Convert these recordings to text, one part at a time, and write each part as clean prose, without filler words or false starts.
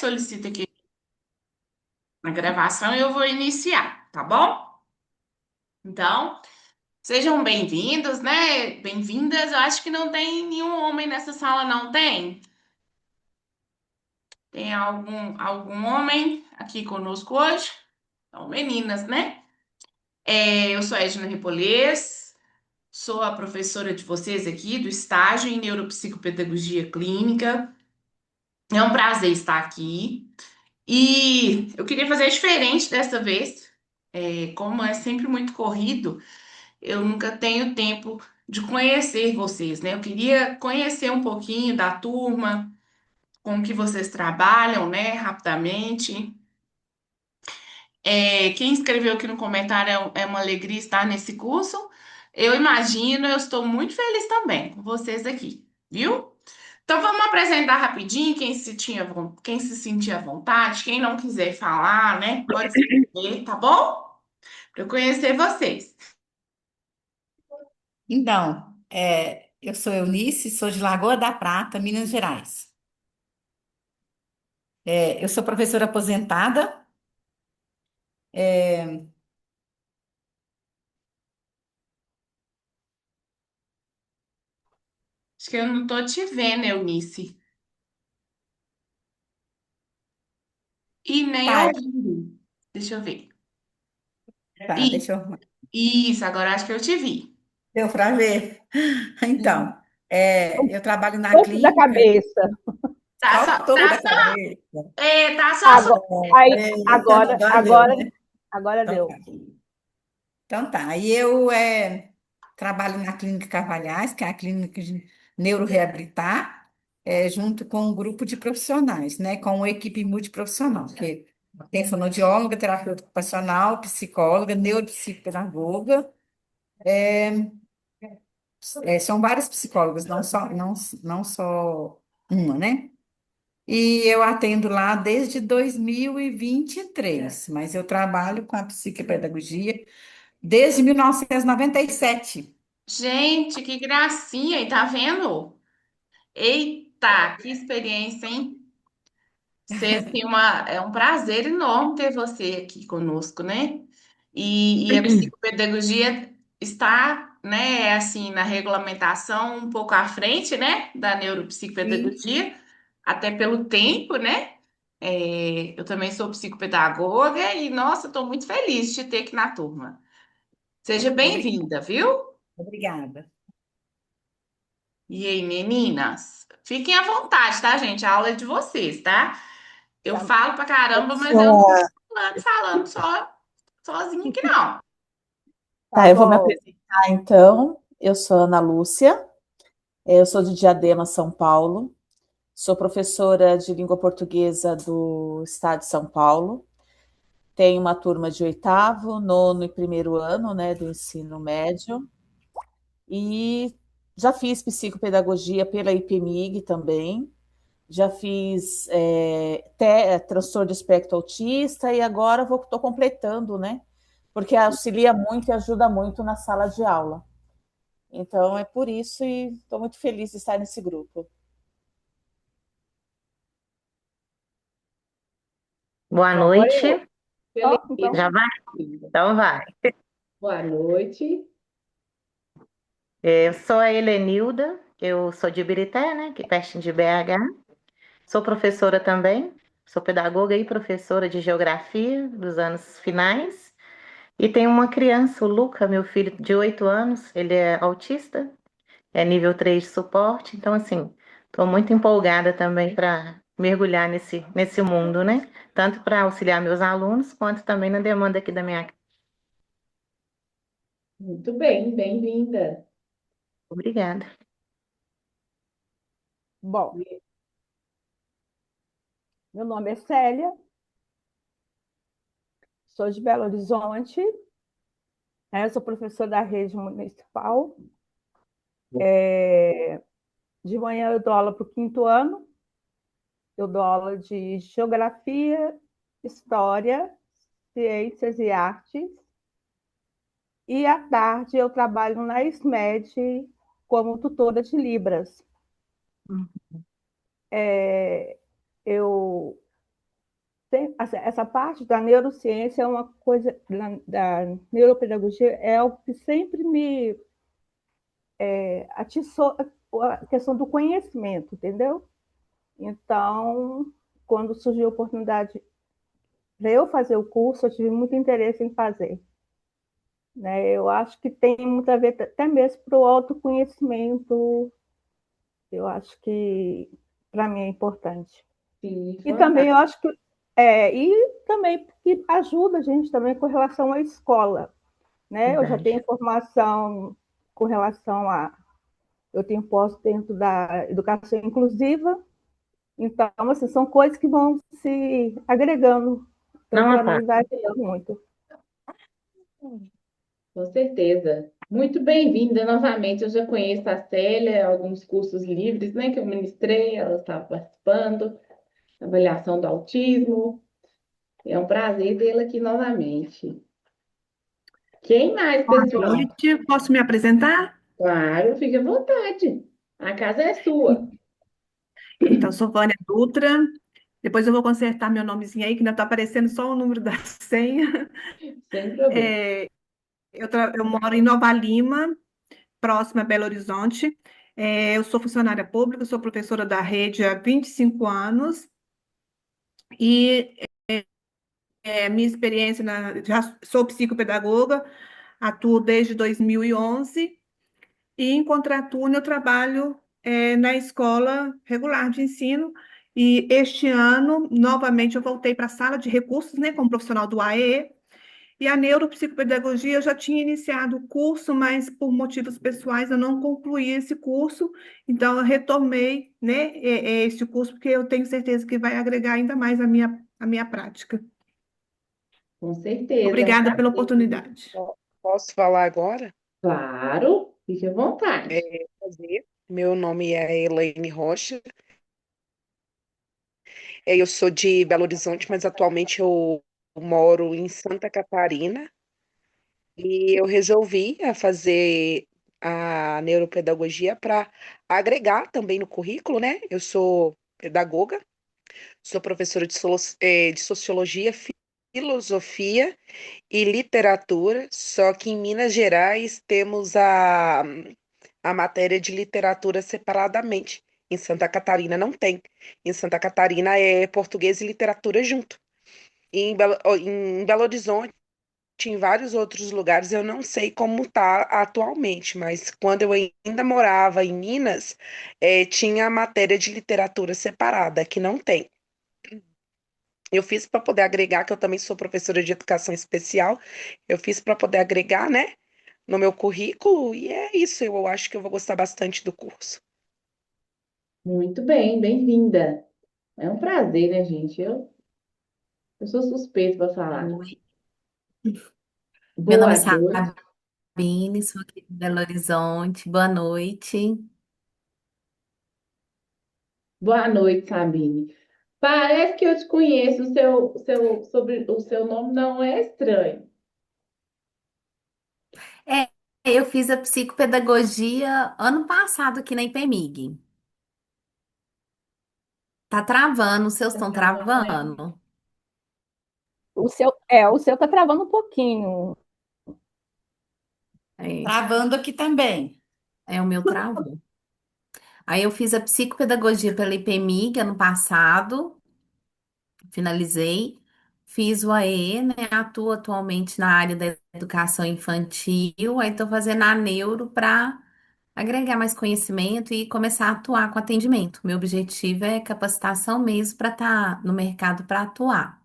solicita aqui a gravação e eu vou iniciar, tá bom? Então, sejam bem-vindos, né? Bem-vindas. Eu acho que não tem nenhum homem nessa sala, não tem? Tem algum homem aqui conosco hoje? Então, meninas, né? Eu sou a Edna Repolês, sou a professora de vocês aqui do estágio em Neuropsicopedagogia Clínica. É um prazer estar aqui. E eu queria fazer diferente dessa vez. Como é sempre muito corrido, eu nunca tenho tempo de conhecer vocês, né? Eu queria conhecer um pouquinho da turma, como que vocês trabalham, né? Rapidamente. Quem escreveu aqui no comentário é uma alegria estar nesse curso. Eu imagino, eu estou muito feliz também com vocês aqui, viu? Então vamos apresentar rapidinho quem se sentir à vontade, quem não quiser falar, né? Pode escrever, tá bom? Para eu conhecer vocês. Então, eu sou Eunice, sou de Lagoa da Prata, Minas Gerais. Eu sou professora aposentada. é, Acho que eu não tô te vendo, Eunice. E nem tá, ouvindo. Deixa eu ver. tá, Ih, deixa eu. isso, agora acho que eu te vi. Deu para ver? Então, eu trabalho na Topo da clínica, cabeça. Tá só só, o topo tá da só, cabeça. tá só. Agora, aí, agora, Agora deu, agora, né? agora Então deu. tá. Então tá. Aí trabalho na Clínica Carvalhais, que é a clínica de neuroreabilitar, junto com um grupo de profissionais, né? Com uma equipe multiprofissional, que tem fonoaudióloga, terapeuta ocupacional, psicóloga, neuropsicopedagoga. São várias psicólogas, não só uma, né? E eu atendo lá desde 2023, mas eu trabalho com a psicopedagogia desde 1997. Gente, que gracinha, e tá vendo? Eita, que experiência, hein? É um prazer enorme ter você aqui conosco, né? E a psicopedagogia está, né, assim, na regulamentação um pouco à frente, né, da Sim, neuropsicopedagogia, até pelo tempo, né? Eu também sou psicopedagoga e, nossa, estou muito feliz de te ter aqui na turma. Seja obrigada. bem-vinda, viu? Obrigada. E aí, meninas? Fiquem à vontade, tá, gente? A aula é de vocês, tá? Eu Tá, falo pra Eu caramba, mas eu não fico sou, falando sozinha aqui, não. tá eu vou me bom. apresentar então. Eu sou Ana Lúcia, eu sou de Diadema, São Paulo, sou professora de língua portuguesa do estado de São Paulo. Tenho uma turma de oitavo, nono e primeiro ano, né, do ensino médio, e já fiz psicopedagogia pela IPMIG também. Já fiz transtorno de espectro autista e agora estou completando, né? Porque auxilia muito e ajuda muito na sala de aula. Então é por isso e estou muito feliz de estar nesse grupo. Boa Então vou noite. eu. Então, Já vai? Então vai. boa noite. Eu sou a Helenilda, eu sou de Ibirité, né, que é pertinho de BH. Sou professora também, sou pedagoga e professora de geografia dos anos finais. E tenho uma criança, o Luca, meu filho de 8 anos, ele é autista, é nível 3 de suporte. Então, assim, estou muito empolgada também para mergulhar nesse mundo, né? Tanto para auxiliar meus alunos, quanto também na demanda aqui da minha casa. Muito bem, bem-vinda. Obrigada. Bom, meu nome é Célia, sou de Belo Horizonte, né? Sou professora da rede municipal. É, de manhã eu dou aula para o quinto ano, eu dou aula de geografia, história, ciências e artes. E à tarde eu trabalho na SMED como tutora de Libras. Hum. Eu essa parte da neurociência é uma coisa, da neuropedagogia é algo que sempre me atiçou a questão do conhecimento, entendeu? Então, quando surgiu a oportunidade de eu fazer o curso, eu tive muito interesse em fazer. Né? Eu acho que tem muito a ver até mesmo para o autoconhecimento, eu acho que para mim é importante. Sim, E também eu fantástico. acho que e também porque ajuda a gente também com relação à escola, né? Eu já Verdade. tenho formação com relação a eu tenho posto dentro da educação inclusiva, então assim, são coisas que vão se agregando. Então, Não, para Apá. mim vai ajudar muito. Com certeza. Muito bem-vinda novamente. Eu já conheço a Célia, alguns cursos livres, né, que eu ministrei, ela estava participando, avaliação do autismo. É um prazer tê-la aqui novamente. Quem mais, Boa pessoal? noite, posso me apresentar? Claro, fique à vontade. A casa é sua. Então, sou Vânia Dutra. Depois eu vou consertar meu nomezinho aí, que ainda está aparecendo só o número da senha. Sem problema. É, eu moro em Nova Lima, próxima a Belo Horizonte. Eu sou funcionária pública, sou professora da rede há 25 anos. E minha experiência, já sou psicopedagoga, atuo desde 2011. E em contraturno eu trabalho na escola regular de ensino. E este ano, novamente, eu voltei para a sala de recursos, né, como profissional do AE. E a neuropsicopedagogia eu já tinha iniciado o curso, mas por motivos pessoais eu não concluí esse curso. Então, eu retomei, né, esse curso, porque eu tenho certeza que vai agregar ainda mais a minha prática. Com certeza, é um Obrigada pela prazer. oportunidade. Posso falar agora? Claro, fique à vontade. Prazer. Meu nome é Elaine Rocha. Eu sou de Belo Horizonte, mas atualmente eu moro em Santa Catarina. E eu resolvi fazer a neuropedagogia para agregar também no currículo, né? Eu sou pedagoga, sou professora de sociologia, filosofia e literatura, só que em Minas Gerais temos a matéria de literatura separadamente. Em Santa Catarina não tem. Em Santa Catarina é português e literatura junto. E em Belo Horizonte, em vários outros lugares, eu não sei como está atualmente, mas quando eu ainda morava em Minas, tinha a matéria de literatura separada, que não tem. Eu fiz para poder agregar, que eu também sou professora de educação especial, eu fiz para poder agregar, né, no meu currículo, e é isso, eu acho que eu vou gostar bastante do curso. Muito bem, bem-vinda. É um prazer, né, gente? Eu sou suspeito para falar. Oi, meu nome Boa é noite. Sabine, sou aqui de Belo Horizonte. Boa noite. Boa noite, Sabine. Parece que eu te conheço, o seu nome não é estranho. É, eu fiz a psicopedagogia ano passado aqui na IPEMIG. Tá travando, os seus Tá estão travando aí? travando. O seu está travando um pouquinho. É, Travando aqui também. o meu travou. Aí eu fiz a psicopedagogia pela IPEMIG ano passado, finalizei. Fiz o AE, né? Atuo atualmente na área da educação infantil. Aí estou fazendo a neuro para agregar mais conhecimento e começar a atuar com atendimento. Meu objetivo é capacitação mesmo para estar no mercado para atuar.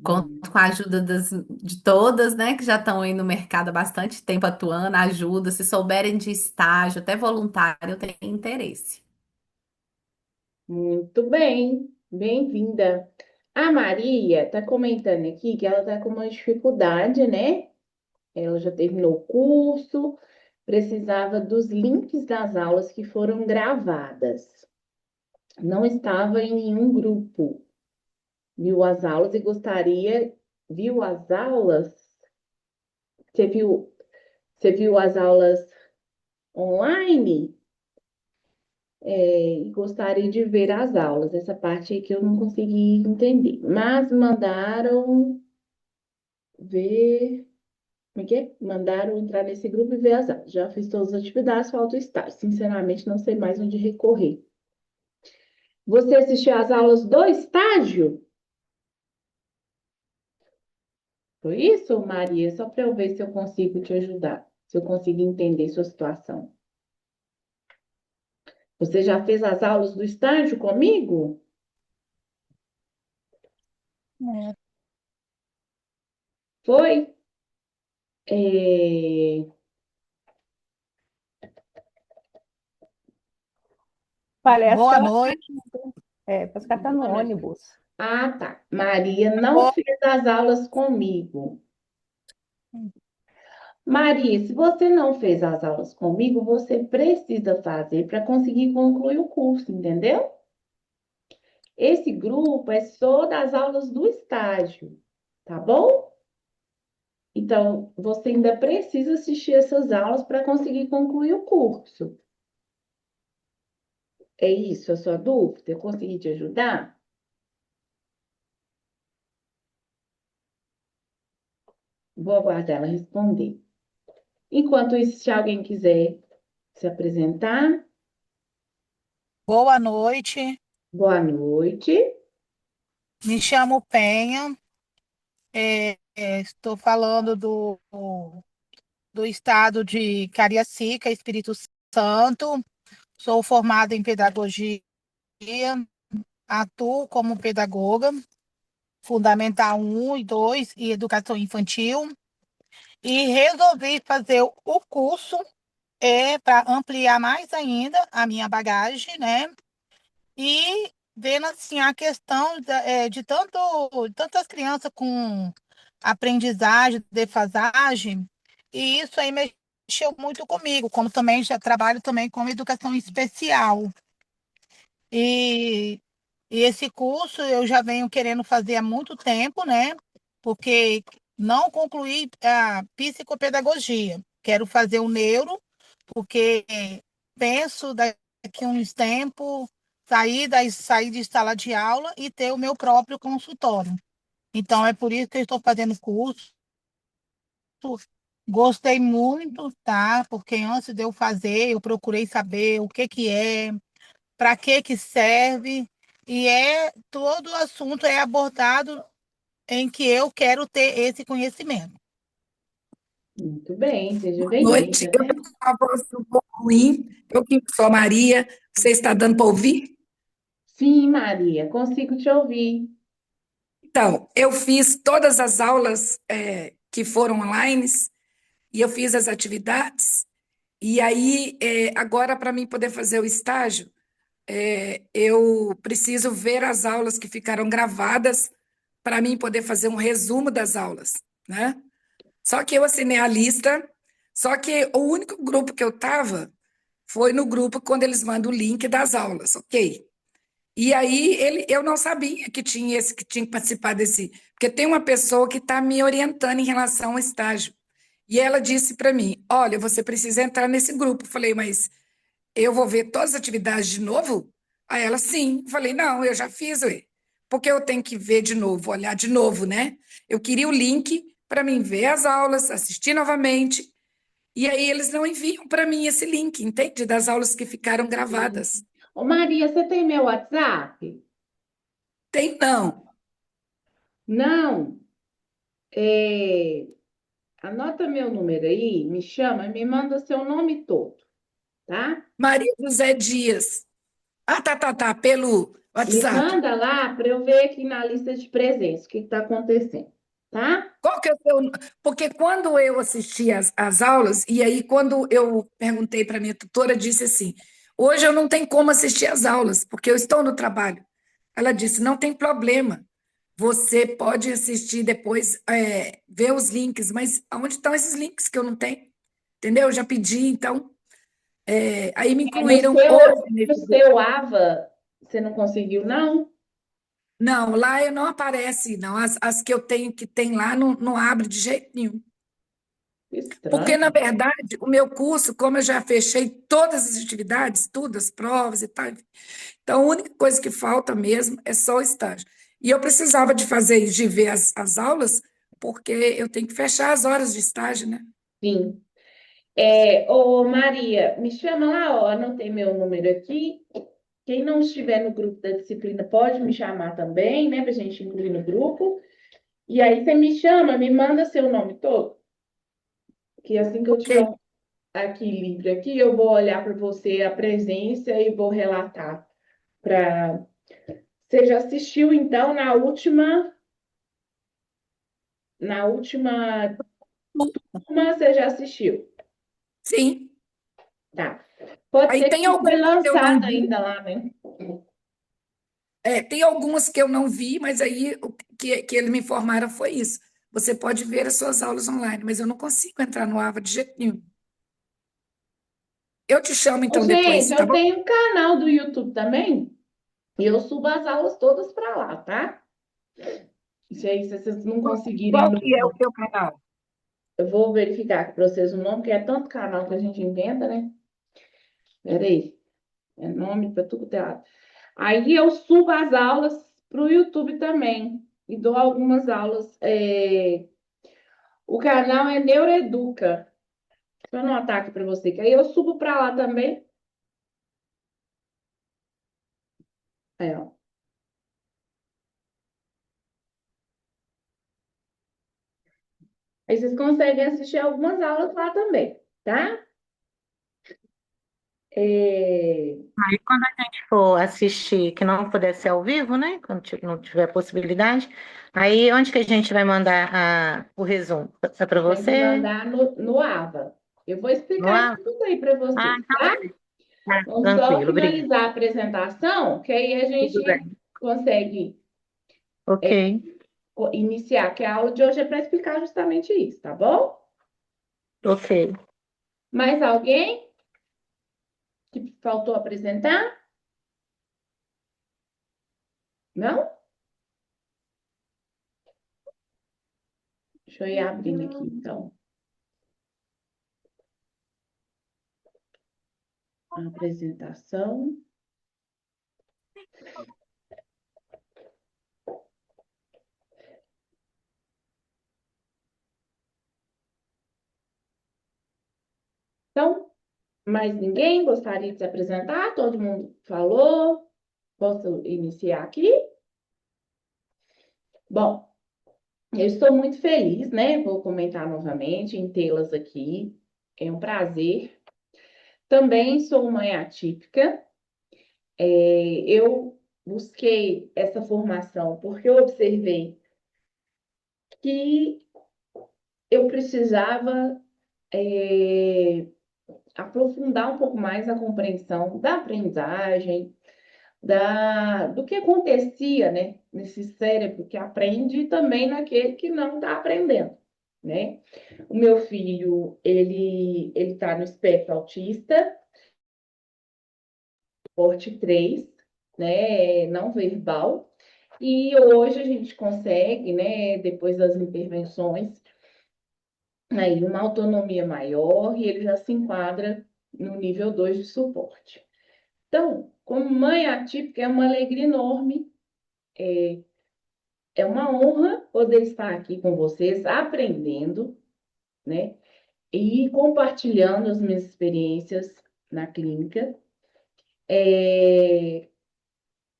Conto Uhum. com a ajuda de todas, né, que já estão aí no mercado há bastante tempo atuando, ajuda. Se souberem de estágio, até voluntário, eu tenho interesse. Muito bem, bem-vinda. A Maria está comentando aqui que ela está com uma dificuldade, né? Ela já terminou o curso, precisava dos links das aulas que foram gravadas. Não estava em nenhum grupo. Viu as aulas e gostaria. Viu as aulas? Você viu, você viu as aulas online? e gostaria de ver as aulas. Essa parte aí que eu não consegui entender. Mas mandaram ver. Como é que é? Mandaram entrar nesse grupo e ver as aulas. Já fiz todas as atividades, falta o estágio. Sinceramente, não sei mais onde recorrer. Você assistiu às aulas do estágio? Foi isso, Maria? Só para eu ver se eu consigo te ajudar, se eu consigo entender sua situação. Você já fez as aulas do estágio comigo? É. Foi? É, Parece que Boa ela noite. parece que ela está no ônibus. Ah, tá. Maria não Boa- fez as aulas comigo. Maria, se você não fez as aulas comigo, você precisa fazer para conseguir concluir o curso, entendeu? Esse grupo é só das aulas do estágio, tá bom? Então, você ainda precisa assistir essas aulas para conseguir concluir o curso. É isso a sua dúvida? Eu consegui te ajudar? Vou aguardar ela responder. Enquanto isso, se alguém quiser se apresentar, Boa noite. boa noite. Me chamo Penha. Estou falando do estado de Cariacica, Espírito Santo. Sou formada em pedagogia, atuo como pedagoga, Fundamental 1 e 2 e Educação Infantil. E resolvi fazer o curso para ampliar mais ainda a minha bagagem, né? E vendo assim a questão de tantas crianças com aprendizagem, defasagem, e isso aí mexeu muito comigo, como também já trabalho também com educação especial. E, e esse curso eu já venho querendo fazer há muito tempo, né? Porque não concluí a psicopedagogia. Quero fazer o neuro, porque penso daqui a uns tempos sair de sala de aula e ter o meu próprio consultório. Então, é por isso que eu estou fazendo curso. Gostei muito, tá? Porque antes de eu fazer, eu procurei saber o que é, para que serve, e todo o assunto é abordado em que eu quero ter esse conhecimento. Muito bem, seja Boa bem-vinda, noite. Eu né? estou com a voz um pouco ruim. Eu que sou a Maria. Você está dando para ouvir? Sim, Maria, consigo te ouvir. Então, eu fiz todas as aulas que foram online e eu fiz as atividades. E aí, agora, para mim poder fazer o estágio, eu preciso ver as aulas que ficaram gravadas para mim poder fazer um resumo das aulas, né? Só que eu assinei a lista, só que o único grupo que eu estava foi no grupo quando eles mandam o link das aulas, ok? E aí eu não sabia que tinha esse que tinha que participar desse, porque tem uma pessoa que está me orientando em relação ao estágio. E ela disse para mim: Olha, você precisa entrar nesse grupo. Eu falei, mas eu vou ver todas as atividades de novo? Aí ela, sim. Eu falei, não, eu já fiz, ué. Porque eu tenho que ver de novo, olhar de novo, né? Eu queria o link para mim ver as aulas, assistir novamente. E aí eles não enviam para mim esse link, entende? Das aulas que ficaram gravadas. Ô, Maria, você tem meu WhatsApp? Tem não. Não. É, anota meu número aí, me chama, me manda seu nome todo, tá? Maria José Dias. Ah, tá. Pelo Me WhatsApp. manda lá para eu ver aqui na lista de presença o que está acontecendo, tá? Qual que é o seu... Porque quando eu assisti as aulas, e aí quando eu perguntei para minha tutora, disse assim: hoje eu não tenho como assistir as aulas, porque eu estou no trabalho. Ela disse: não tem problema. Você pode assistir depois, ver os links, mas onde estão esses links que eu não tenho? Entendeu? Eu já pedi, então. Aí me É no incluíram hoje seu, no nesse grupo. seu AVA, você não conseguiu, não? Não, lá eu não aparece, não. As que eu tenho que tem lá não abre de jeito nenhum. Porque, Estranho. na verdade, o meu curso, como eu já fechei todas as atividades, tudo, as provas e tal, então a única coisa que falta mesmo é só o estágio. E eu precisava de fazer isso, de ver as aulas, porque eu tenho que fechar as horas de estágio, né? Sim. Ô Maria, me chama lá, ó, anotei meu número aqui. Quem não estiver no grupo da disciplina pode me chamar também, né, para a gente incluir no grupo. E aí você me chama, me manda seu nome todo, que assim que eu Ok. tiver aqui livre aqui, eu vou olhar para você a presença e vou relatar para. Você já assistiu então na última turma você já assistiu? Sim. Tá. Pode Aí ser que tem não foi algumas que eu não lançado vi, ainda lá, né? tem algumas que eu não vi, mas aí o que eles me informaram foi isso. Você pode ver as suas aulas online, mas eu não consigo entrar no AVA de jeito nenhum. Eu te chamo Ô, então gente, depois, tá eu bom? tenho um canal do YouTube também e eu subo as aulas todas para lá, tá? Se aí se vocês não conseguirem Qual no que é o seu canal? eu vou verificar aqui para vocês o nome, que é tanto canal que a gente inventa, né? Peraí. É nome para tudo que é lado. Aí eu subo as aulas para o YouTube também. E dou algumas aulas. O canal é Neuroeduca. Deixa eu anotar aqui para você, que aí eu subo para lá também. Aí, ó. Aí vocês conseguem assistir algumas aulas lá também, tá? É, Aí, quando a gente for assistir, que não puder ser ao vivo, né? Quando não tiver possibilidade, aí onde que a gente vai mandar o resumo? É para Tem que você? mandar no AVA. Eu vou No explicar isso ar? tudo aí para Ah, vocês, então tá? beleza. Tá, Vamos só tranquilo, obrigada. finalizar a apresentação, que aí a Tudo gente bem. consegue Ok, iniciar, que a aula de hoje é para explicar justamente isso, tá bom? ok. Mais alguém que faltou apresentar? Não? Deixa eu ir abrindo aqui, então, a apresentação. Então, mais ninguém gostaria de se apresentar? Todo mundo falou? Posso iniciar aqui? Bom, eu estou muito feliz, né? Vou comentar novamente em tê-las aqui. É um prazer. Também sou mãe atípica. Eu busquei essa formação porque eu observei que eu precisava aprofundar um pouco mais a compreensão da aprendizagem, do que acontecia, né, nesse cérebro que aprende e também naquele que não está aprendendo, né? O meu filho, ele está no espectro autista, porte 3, né, não verbal, e hoje a gente consegue, né, depois das intervenções, aí uma autonomia maior e ele já se enquadra no nível 2 de suporte. Então, como mãe atípica, é uma alegria enorme, é uma honra poder estar aqui com vocês, aprendendo, né? E compartilhando as minhas experiências na clínica,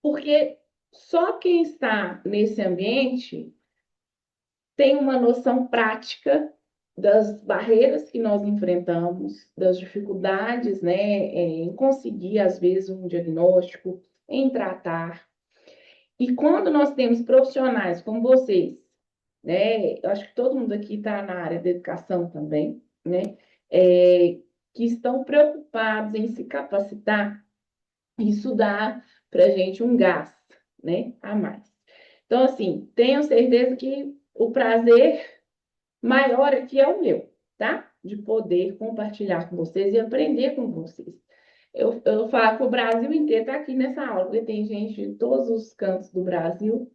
porque só quem está nesse ambiente tem uma noção prática das barreiras que nós enfrentamos, das dificuldades, né, em conseguir, às vezes, um diagnóstico, em tratar. E quando nós temos profissionais como vocês, né, eu acho que todo mundo aqui está na área da educação também, né, que estão preocupados em se capacitar, isso dá para a gente um gás, né, a mais. Então, assim, tenho certeza que o prazer maior aqui é o meu, tá? De poder compartilhar com vocês e aprender com vocês. Eu falo que o Brasil inteiro está aqui nessa aula, porque tem gente de todos os cantos do Brasil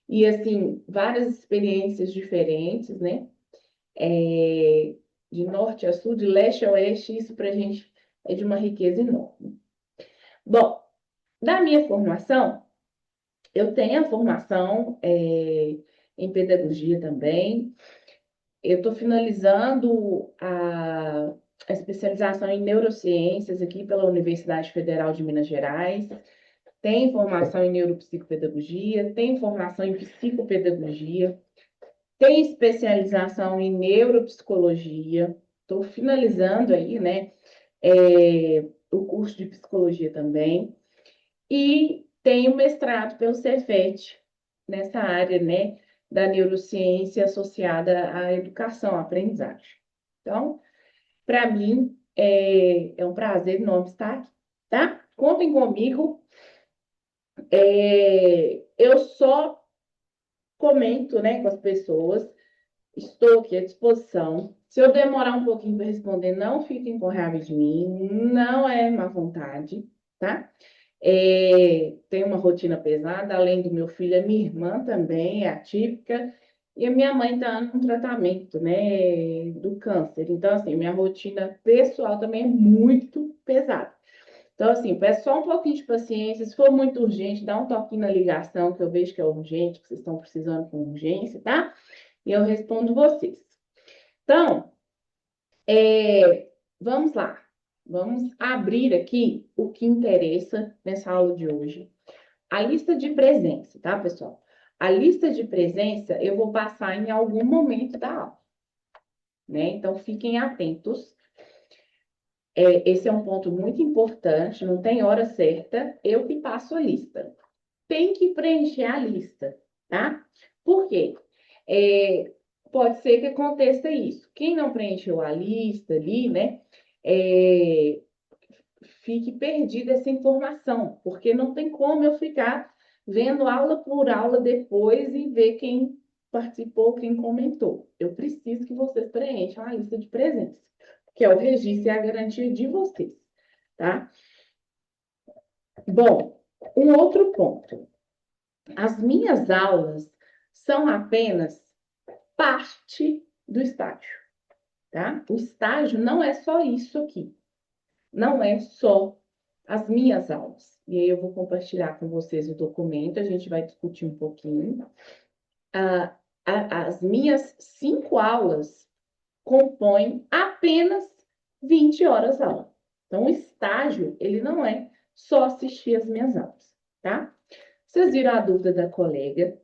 e, assim, várias experiências diferentes, né? de norte a sul, de leste a oeste, isso para a gente é de uma riqueza enorme. Bom, da minha formação, eu tenho a formação em pedagogia também. Eu estou finalizando a especialização em neurociências aqui pela Universidade Federal de Minas Gerais. Tem formação em neuropsicopedagogia, tem formação em psicopedagogia, tem especialização em neuropsicologia. Estou finalizando aí, né, o curso de psicologia também. E tenho mestrado pelo Cefet, nessa área, né, da neurociência associada à educação, à aprendizagem. Então, para mim, é um prazer enorme estar aqui, tá? Contem comigo. Eu só comento, né, com as pessoas. Estou aqui à disposição. Se eu demorar um pouquinho para responder, não fiquem com raiva de mim. Não é má vontade, tá? Tenho uma rotina pesada, além do meu filho, a minha irmã também é atípica, e a minha mãe está no tratamento, né, do câncer. Então, assim, minha rotina pessoal também é muito pesada. Então, assim, peço só um pouquinho de paciência. Se for muito urgente, dá um toquinho na ligação, que eu vejo que é urgente, que vocês estão precisando com urgência, tá? E eu respondo vocês. Então, vamos lá. Vamos abrir aqui o que interessa nessa aula de hoje. A lista de presença, tá, pessoal? A lista de presença eu vou passar em algum momento da aula, né? Então, fiquem atentos. Esse é um ponto muito importante, não tem hora certa, eu que passo a lista. Tem que preencher a lista, tá? Por quê? Pode ser que aconteça isso. Quem não preencheu a lista ali, né? Fique perdida essa informação, porque não tem como eu ficar vendo aula por aula depois e ver quem participou, quem comentou. Eu preciso que vocês preencham a lista de presença, que é o registro e a garantia de vocês, tá? Bom, um outro ponto. As minhas aulas são apenas parte do estágio, tá? O estágio não é só isso aqui. Não é só as minhas aulas. E aí eu vou compartilhar com vocês o documento, a gente vai discutir um pouquinho. As minhas 5 aulas compõem apenas 20 horas aula. Então, o estágio, ele não é só assistir as minhas aulas, tá? Vocês viram a dúvida da colega?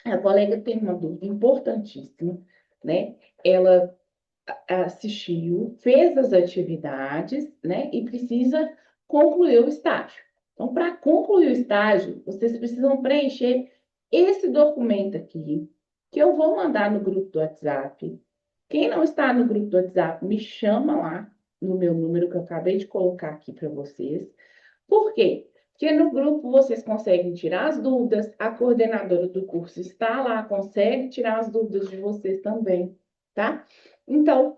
A colega tem uma dúvida importantíssima, né? Ela assistiu, fez as atividades, né? E precisa concluir o estágio. Então, para concluir o estágio, vocês precisam preencher esse documento aqui, que eu vou mandar no grupo do WhatsApp. Quem não está no grupo do WhatsApp, me chama lá no meu número que eu acabei de colocar aqui para vocês. Por quê? Porque no grupo vocês conseguem tirar as dúvidas, a coordenadora do curso está lá, consegue tirar as dúvidas de vocês também, tá? Então,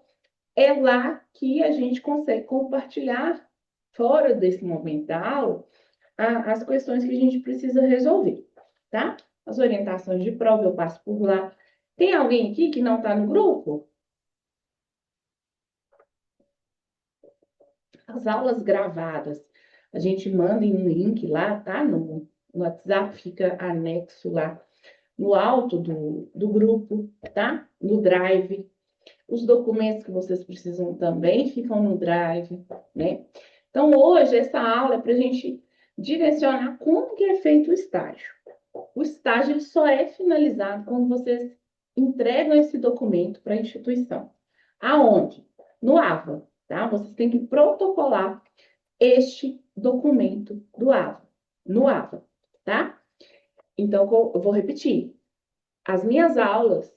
é lá que a gente consegue compartilhar, fora desse momento da aula, as questões que a gente precisa resolver, tá? As orientações de prova eu passo por lá. Tem alguém aqui que não está no grupo? As aulas gravadas, a gente manda em um link lá, tá? No WhatsApp, fica anexo lá no alto do grupo, tá? No Drive. Os documentos que vocês precisam também ficam no Drive, né? Então, hoje, essa aula é para a gente direcionar como que é feito o estágio. O estágio ele só é finalizado quando vocês entregam esse documento para a instituição. Aonde? No AVA, tá? Vocês têm que protocolar este documento do AVA, no AVA, tá? Então, eu vou repetir. As minhas aulas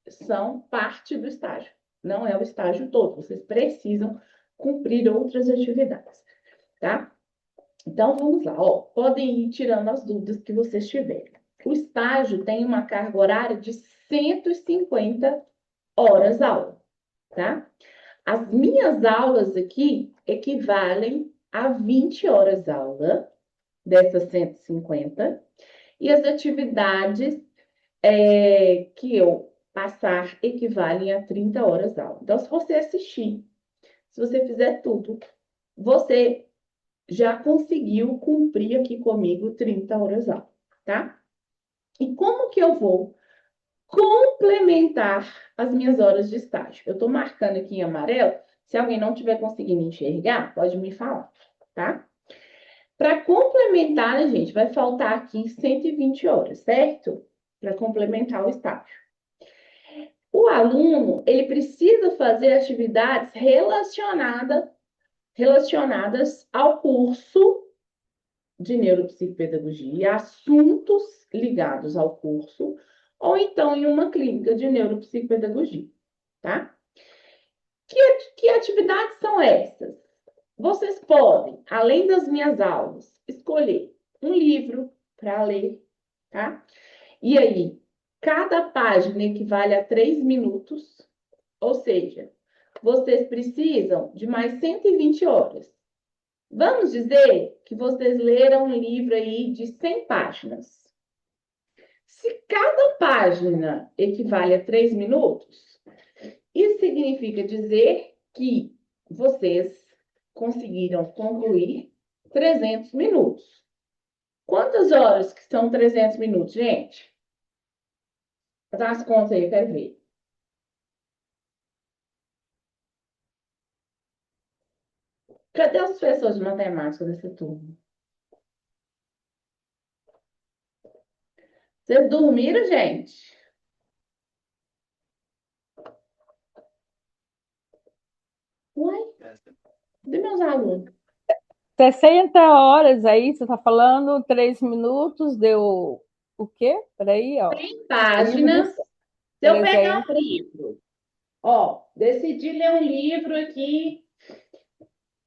são parte do estágio, não é o estágio todo. Vocês precisam cumprir outras atividades, tá? Então, vamos lá, ó. Podem ir tirando as dúvidas que vocês tiverem. O estágio tem uma carga horária de 150 horas aula, tá? As minhas aulas aqui equivalem a 20 horas aula dessas 150, e as atividades que eu passar equivalem a 30 horas aula. Então, se você assistir, se você fizer tudo, você já conseguiu cumprir aqui comigo 30 horas aula, tá? E como que eu vou complementar as minhas horas de estágio? Eu estou marcando aqui em amarelo. Se alguém não estiver conseguindo enxergar, pode me falar, tá? Para complementar, né, gente, vai faltar aqui 120 horas, certo? Para complementar o estágio. O aluno, ele precisa fazer atividades relacionadas ao curso de neuropsicopedagogia, assuntos ligados ao curso, ou então em uma clínica de neuropsicopedagogia, tá? Que atividades são essas? Vocês podem, além das minhas aulas, escolher um livro para ler, tá? E aí, cada página equivale a 3 minutos, ou seja, vocês precisam de mais 120 horas. Vamos dizer que vocês leram um livro aí de 100 páginas. Se cada página equivale a 3 minutos, isso significa dizer que vocês conseguiram concluir 300 minutos. Quantas horas que são 300 minutos, gente? Faz as contas aí, eu quero ver. Cadê os professores de matemática desse turno? Vocês dormiram, gente? Uai, cadê meus alunos? 60 horas aí, você está falando, 3 minutos, deu o quê? Peraí, ó. 100 páginas. Se eu pegar um livro, ó, decidi ler um livro aqui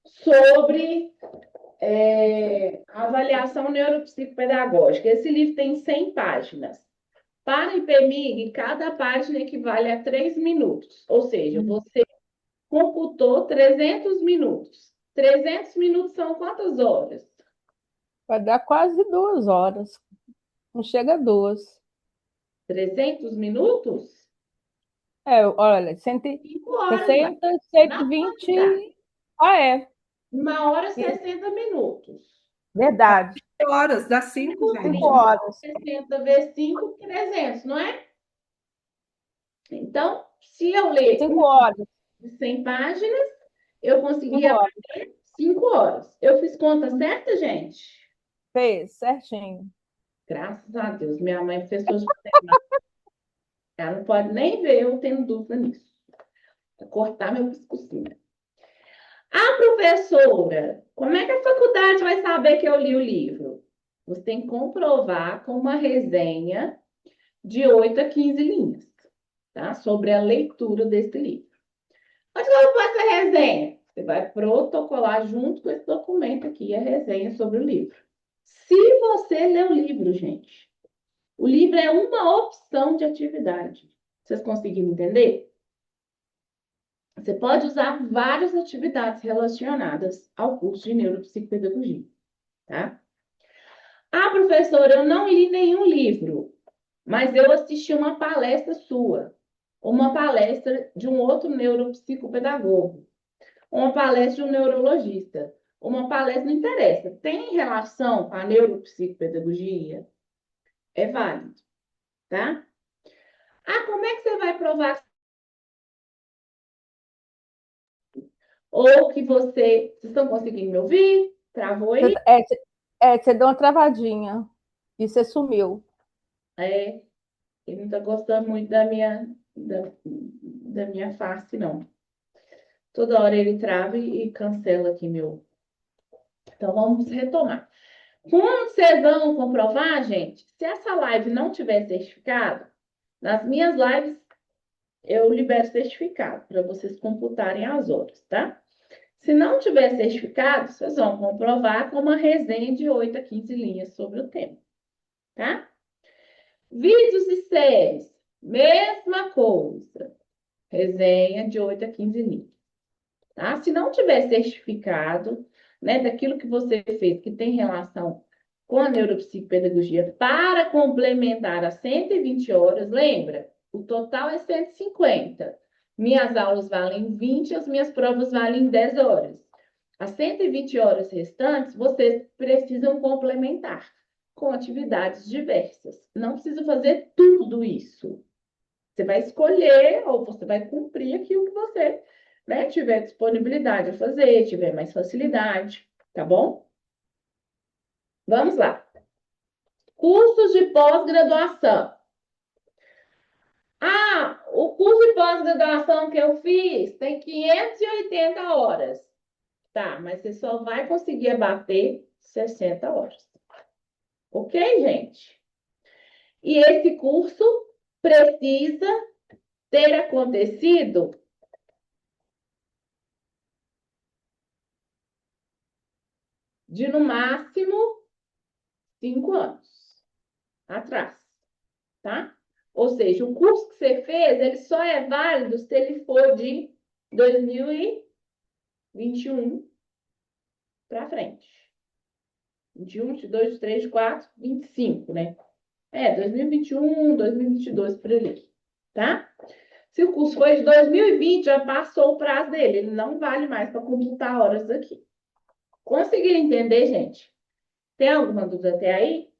sobre avaliação neuropsicopedagógica. Esse livro tem 100 páginas. Para a IPEMIG, cada página equivale a 3 minutos. Ou seja, você computou 300 minutos. 300 minutos são quantas horas? Vai dar quase 2 horas. Não chega a 2. 300 minutos? Olha, 5 horas. 60, 120. É. 1 hora e 60 minutos. Verdade. Horas, dá 5, gente. 5 horas. 60 vezes 5, 300, não é? Então, se eu ler 5 horas. 100 páginas, eu consegui 5 horas. aprender 5 horas. Eu fiz conta certa, gente? Fez, certinho. Graças a Deus. Minha mãe fez suas matemática. Ela não pode nem ver eu tendo dúvida nisso. Vou cortar meu pescocinho. Ah, professora, como é que a faculdade vai saber que eu li o livro? Você tem que comprovar com uma resenha de 8 a 15 linhas, tá? Sobre a leitura desse livro. Onde eu vou fazer a resenha? Você vai protocolar junto com esse documento aqui a resenha sobre o livro. Se você lê o livro, gente, o livro é uma opção de atividade. Vocês conseguiram entender? Você pode usar várias atividades relacionadas ao curso de neuropsicopedagogia, tá? Ah, professora, eu não li nenhum livro, mas eu assisti uma palestra sua, uma palestra de um outro neuropsicopedagogo, uma palestra de um neurologista, uma palestra, não interessa, tem relação com a neuropsicopedagogia? É válido, tá? Ah, como é que você vai provar? Ou que vocês estão conseguindo me ouvir? Travou aí? Você deu uma travadinha e você sumiu. Ele não está gostando muito da minha face, não. Toda hora ele trava e cancela aqui meu. Então, vamos retomar. Como vocês vão comprovar, gente? Se essa live não tiver certificado, nas minhas lives eu libero certificado para vocês computarem as horas, tá? Se não tiver certificado, vocês vão comprovar com uma resenha de 8 a 15 linhas sobre o tema, tá? Vídeos e séries, mesma coisa. Resenha de 8 a 15 linhas, tá? Se não tiver certificado, né, daquilo que você fez que tem relação com a neuropsicopedagogia para complementar as 120 horas, lembra? O total é 150. Minhas aulas valem 20, as minhas provas valem 10 horas. As 120 horas restantes, vocês precisam complementar com atividades diversas. Não precisa fazer tudo isso. Você vai escolher ou você vai cumprir aquilo que você, né, tiver disponibilidade a fazer, tiver mais facilidade, tá bom? Vamos lá. Cursos de pós-graduação. Ah, o curso de pós-graduação que eu fiz tem 580 horas. Tá, mas você só vai conseguir abater 60 horas. Ok, gente? E esse curso precisa ter acontecido de, no máximo, 5 anos atrás, tá? Ou seja, o curso que você fez, ele só é válido se ele for de 2021 para frente. 21, 22, 23, 24, 25, né? 2021, 2022, por ali, tá? Se o curso foi de 2020, já passou o prazo dele. Ele não vale mais para computar horas aqui. Conseguiram entender, gente? Tem alguma dúvida até aí?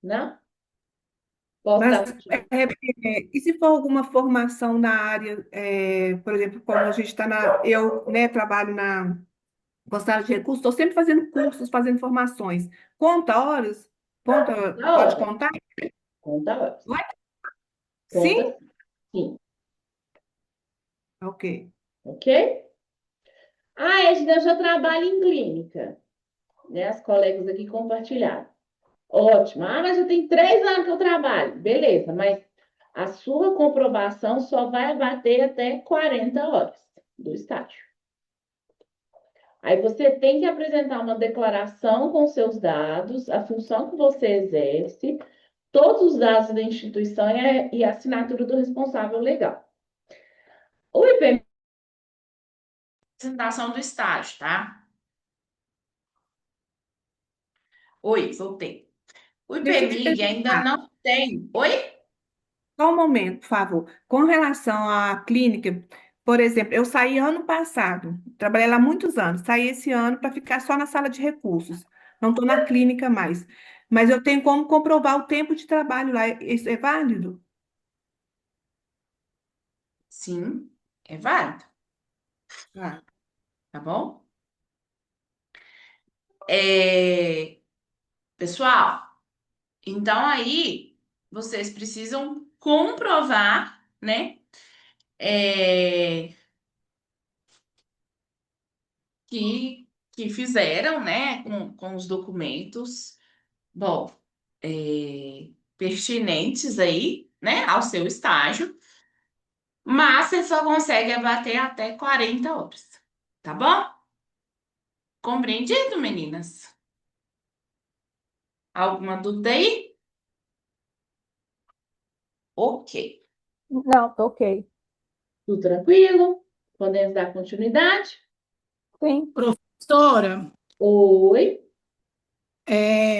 Não? Posso Mas, dar continuidade? e se for alguma formação na área, por exemplo, como a gente está eu, né, trabalho com área de recursos, estou sempre fazendo cursos, fazendo formações. Conta horas? Conta Pode horas. contar? Conta horas. Oi? Conta Sim? sim. Ok. Ok? Edna, eu já trabalho em clínica. Né? As colegas aqui compartilharam. Ótimo. Mas já tem 3 anos que eu trabalho. Beleza, mas a sua comprovação só vai bater até 40 horas do estágio. Aí você tem que apresentar uma declaração com seus dados, a função que você exerce, todos os dados da instituição e a assinatura do responsável legal. O IPMIG, Apresentação do estágio, tá? Oi, voltei. O Deixa eu te IPMIG ainda perguntar, não tem. Oi? só um momento, por favor. Com relação à clínica, por exemplo, eu saí ano passado, trabalhei lá há muitos anos, saí esse ano para ficar só na sala de recursos. Não estou na clínica mais. Mas eu tenho como comprovar o tempo de trabalho lá. Isso é válido? Sim, é válido, Ah. tá bom? Pessoal, então aí vocês precisam comprovar, né? é, que fizeram, né? Com os documentos, bom, pertinentes aí, né? Ao seu estágio. Mas você só consegue abater até 40 horas, tá bom? Compreendido, meninas? Alguma dúvida aí? Ok. Não, tô ok. tudo tranquilo? Podemos dar continuidade? Sim. Professora, Oi?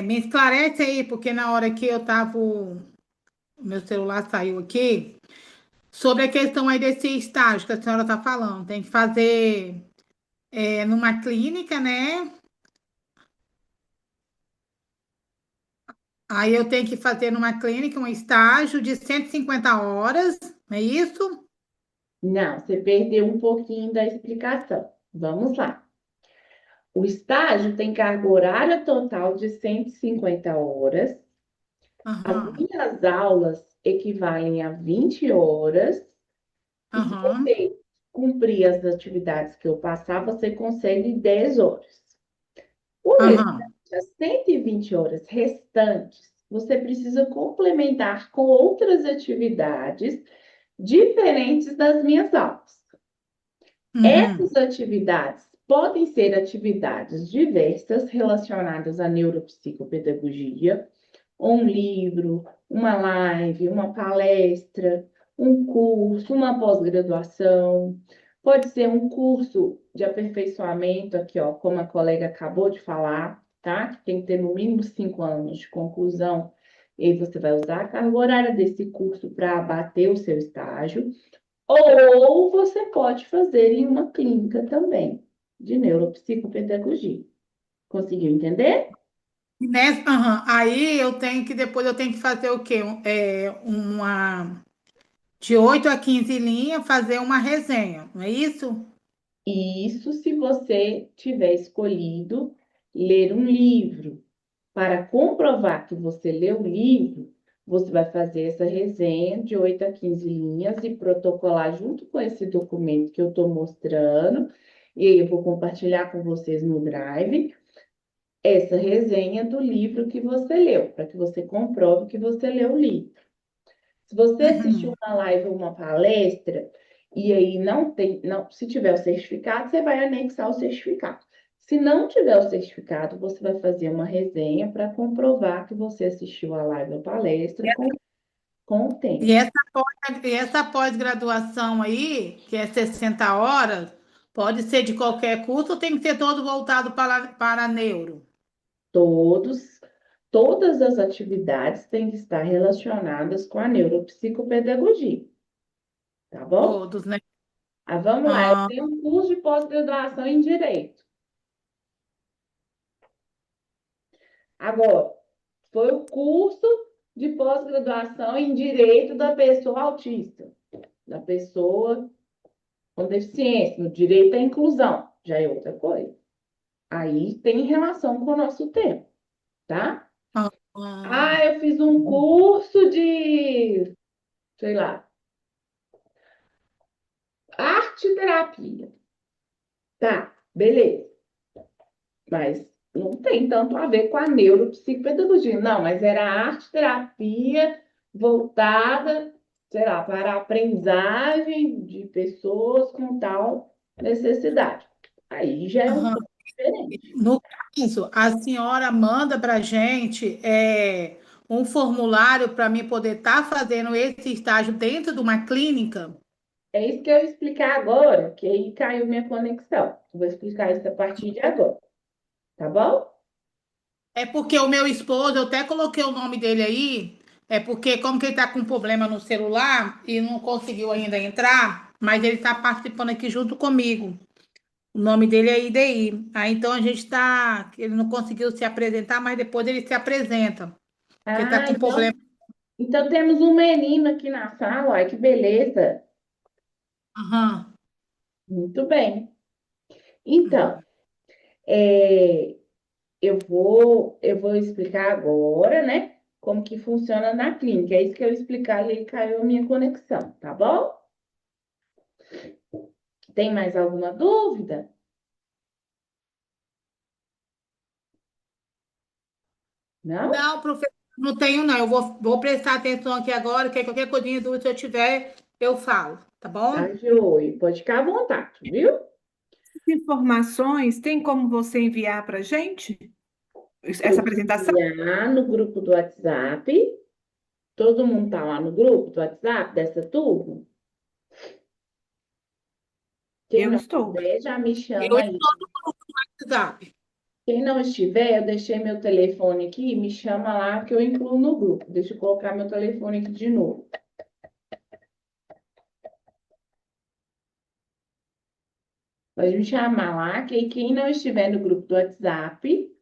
me esclarece aí, porque na hora que eu tava, o meu celular saiu aqui, sobre a questão aí desse estágio que a senhora está falando. Tem que fazer numa clínica, né? Aí eu tenho que fazer numa clínica um estágio de 150 horas, não é isso? Não, você perdeu um pouquinho da explicação. Vamos lá. O estágio tem carga horária total de 150 horas. As Aham, minhas aulas equivalem a 20 horas. E se aham, você cumprir as atividades que eu passar, você consegue 10 horas. O aham, restante, as 120 horas restantes, você precisa complementar com outras atividades diferentes das minhas aulas. uhum, Essas atividades podem ser atividades diversas relacionadas à neuropsicopedagogia, um livro, uma live, uma palestra, um curso, uma pós-graduação. Pode ser um curso de aperfeiçoamento, aqui, ó, como a colega acabou de falar, tá? Que tem que ter no mínimo 5 anos de conclusão E aí você vai usar a carga horária desse curso para abater o seu estágio, ou você pode fazer em uma clínica também, de neuropsicopedagogia. Conseguiu entender? Aí depois eu tenho que fazer o quê? De 8 a 15 linhas, fazer uma resenha, não é isso? Isso se você tiver escolhido ler um livro. Para comprovar que você leu o livro, você vai fazer essa resenha de 8 a 15 linhas e protocolar junto com esse documento que eu estou mostrando. E aí eu vou compartilhar com vocês no Drive essa resenha do livro que você leu, para que você comprove que você leu o livro. Se você assistiu uma live ou uma palestra e aí se tiver o certificado, você vai anexar o certificado. Se não tiver o certificado, você vai fazer uma resenha para comprovar que você assistiu a live ou palestra com o tempo. E essa pós-graduação aí, que é 60 horas, pode ser de qualquer curso ou tem que ser todo voltado para neuro? Todas as atividades têm que estar relacionadas com a neuropsicopedagogia, tá bom? Todos, né? Vamos lá, eu tenho um curso de pós-graduação em Direito. Agora, foi o curso de pós-graduação em Direito da pessoa autista, da pessoa com deficiência, no direito à inclusão, já é outra coisa. Aí tem relação com o nosso tempo, tá? Eu fiz um curso de, sei lá, arte-terapia. Tá, beleza. Mas não tem tanto a ver com a neuropsicopedagogia. Não, mas era arte-terapia voltada, sei lá, para a aprendizagem de pessoas com tal necessidade. Aí já é um pouco diferente. No caso, a senhora manda para a gente um formulário para mim poder estar fazendo esse estágio dentro de uma clínica? É isso que eu ia explicar agora, que aí caiu minha conexão. Eu vou explicar isso a partir de agora. Tá bom? É porque o meu esposo, eu até coloquei o nome dele aí, é porque como que ele está com problema no celular e não conseguiu ainda entrar, mas ele está participando aqui junto comigo. O nome dele é IDI. Aí então a gente está, ele não conseguiu se apresentar, mas depois ele se apresenta. Porque está com problema. Então temos um menino aqui na sala, ai que beleza. Muito bem. Então, eu vou explicar agora, né, como que funciona na clínica. É isso que eu explicar e aí caiu a minha conexão, tá bom? Tem mais alguma dúvida? Não? Não, professor, não tenho, não. Eu vou prestar atenção aqui agora, que qualquer coisinha dúvida, se eu tiver, eu falo, tá bom? Tá, joia. Pode ficar à vontade, viu? Informações, tem como você enviar para a gente essa apresentação? Enviar no grupo do WhatsApp. Todo mundo tá lá no grupo do WhatsApp dessa turma? Quem Eu não estou. estiver, já me Eu chama aí. estou no grupo do WhatsApp. Quem não estiver, eu deixei meu telefone aqui, me chama lá que eu incluo no grupo. Deixa eu colocar meu telefone aqui de novo. Pode me chamar lá, que aí quem não estiver no grupo do WhatsApp,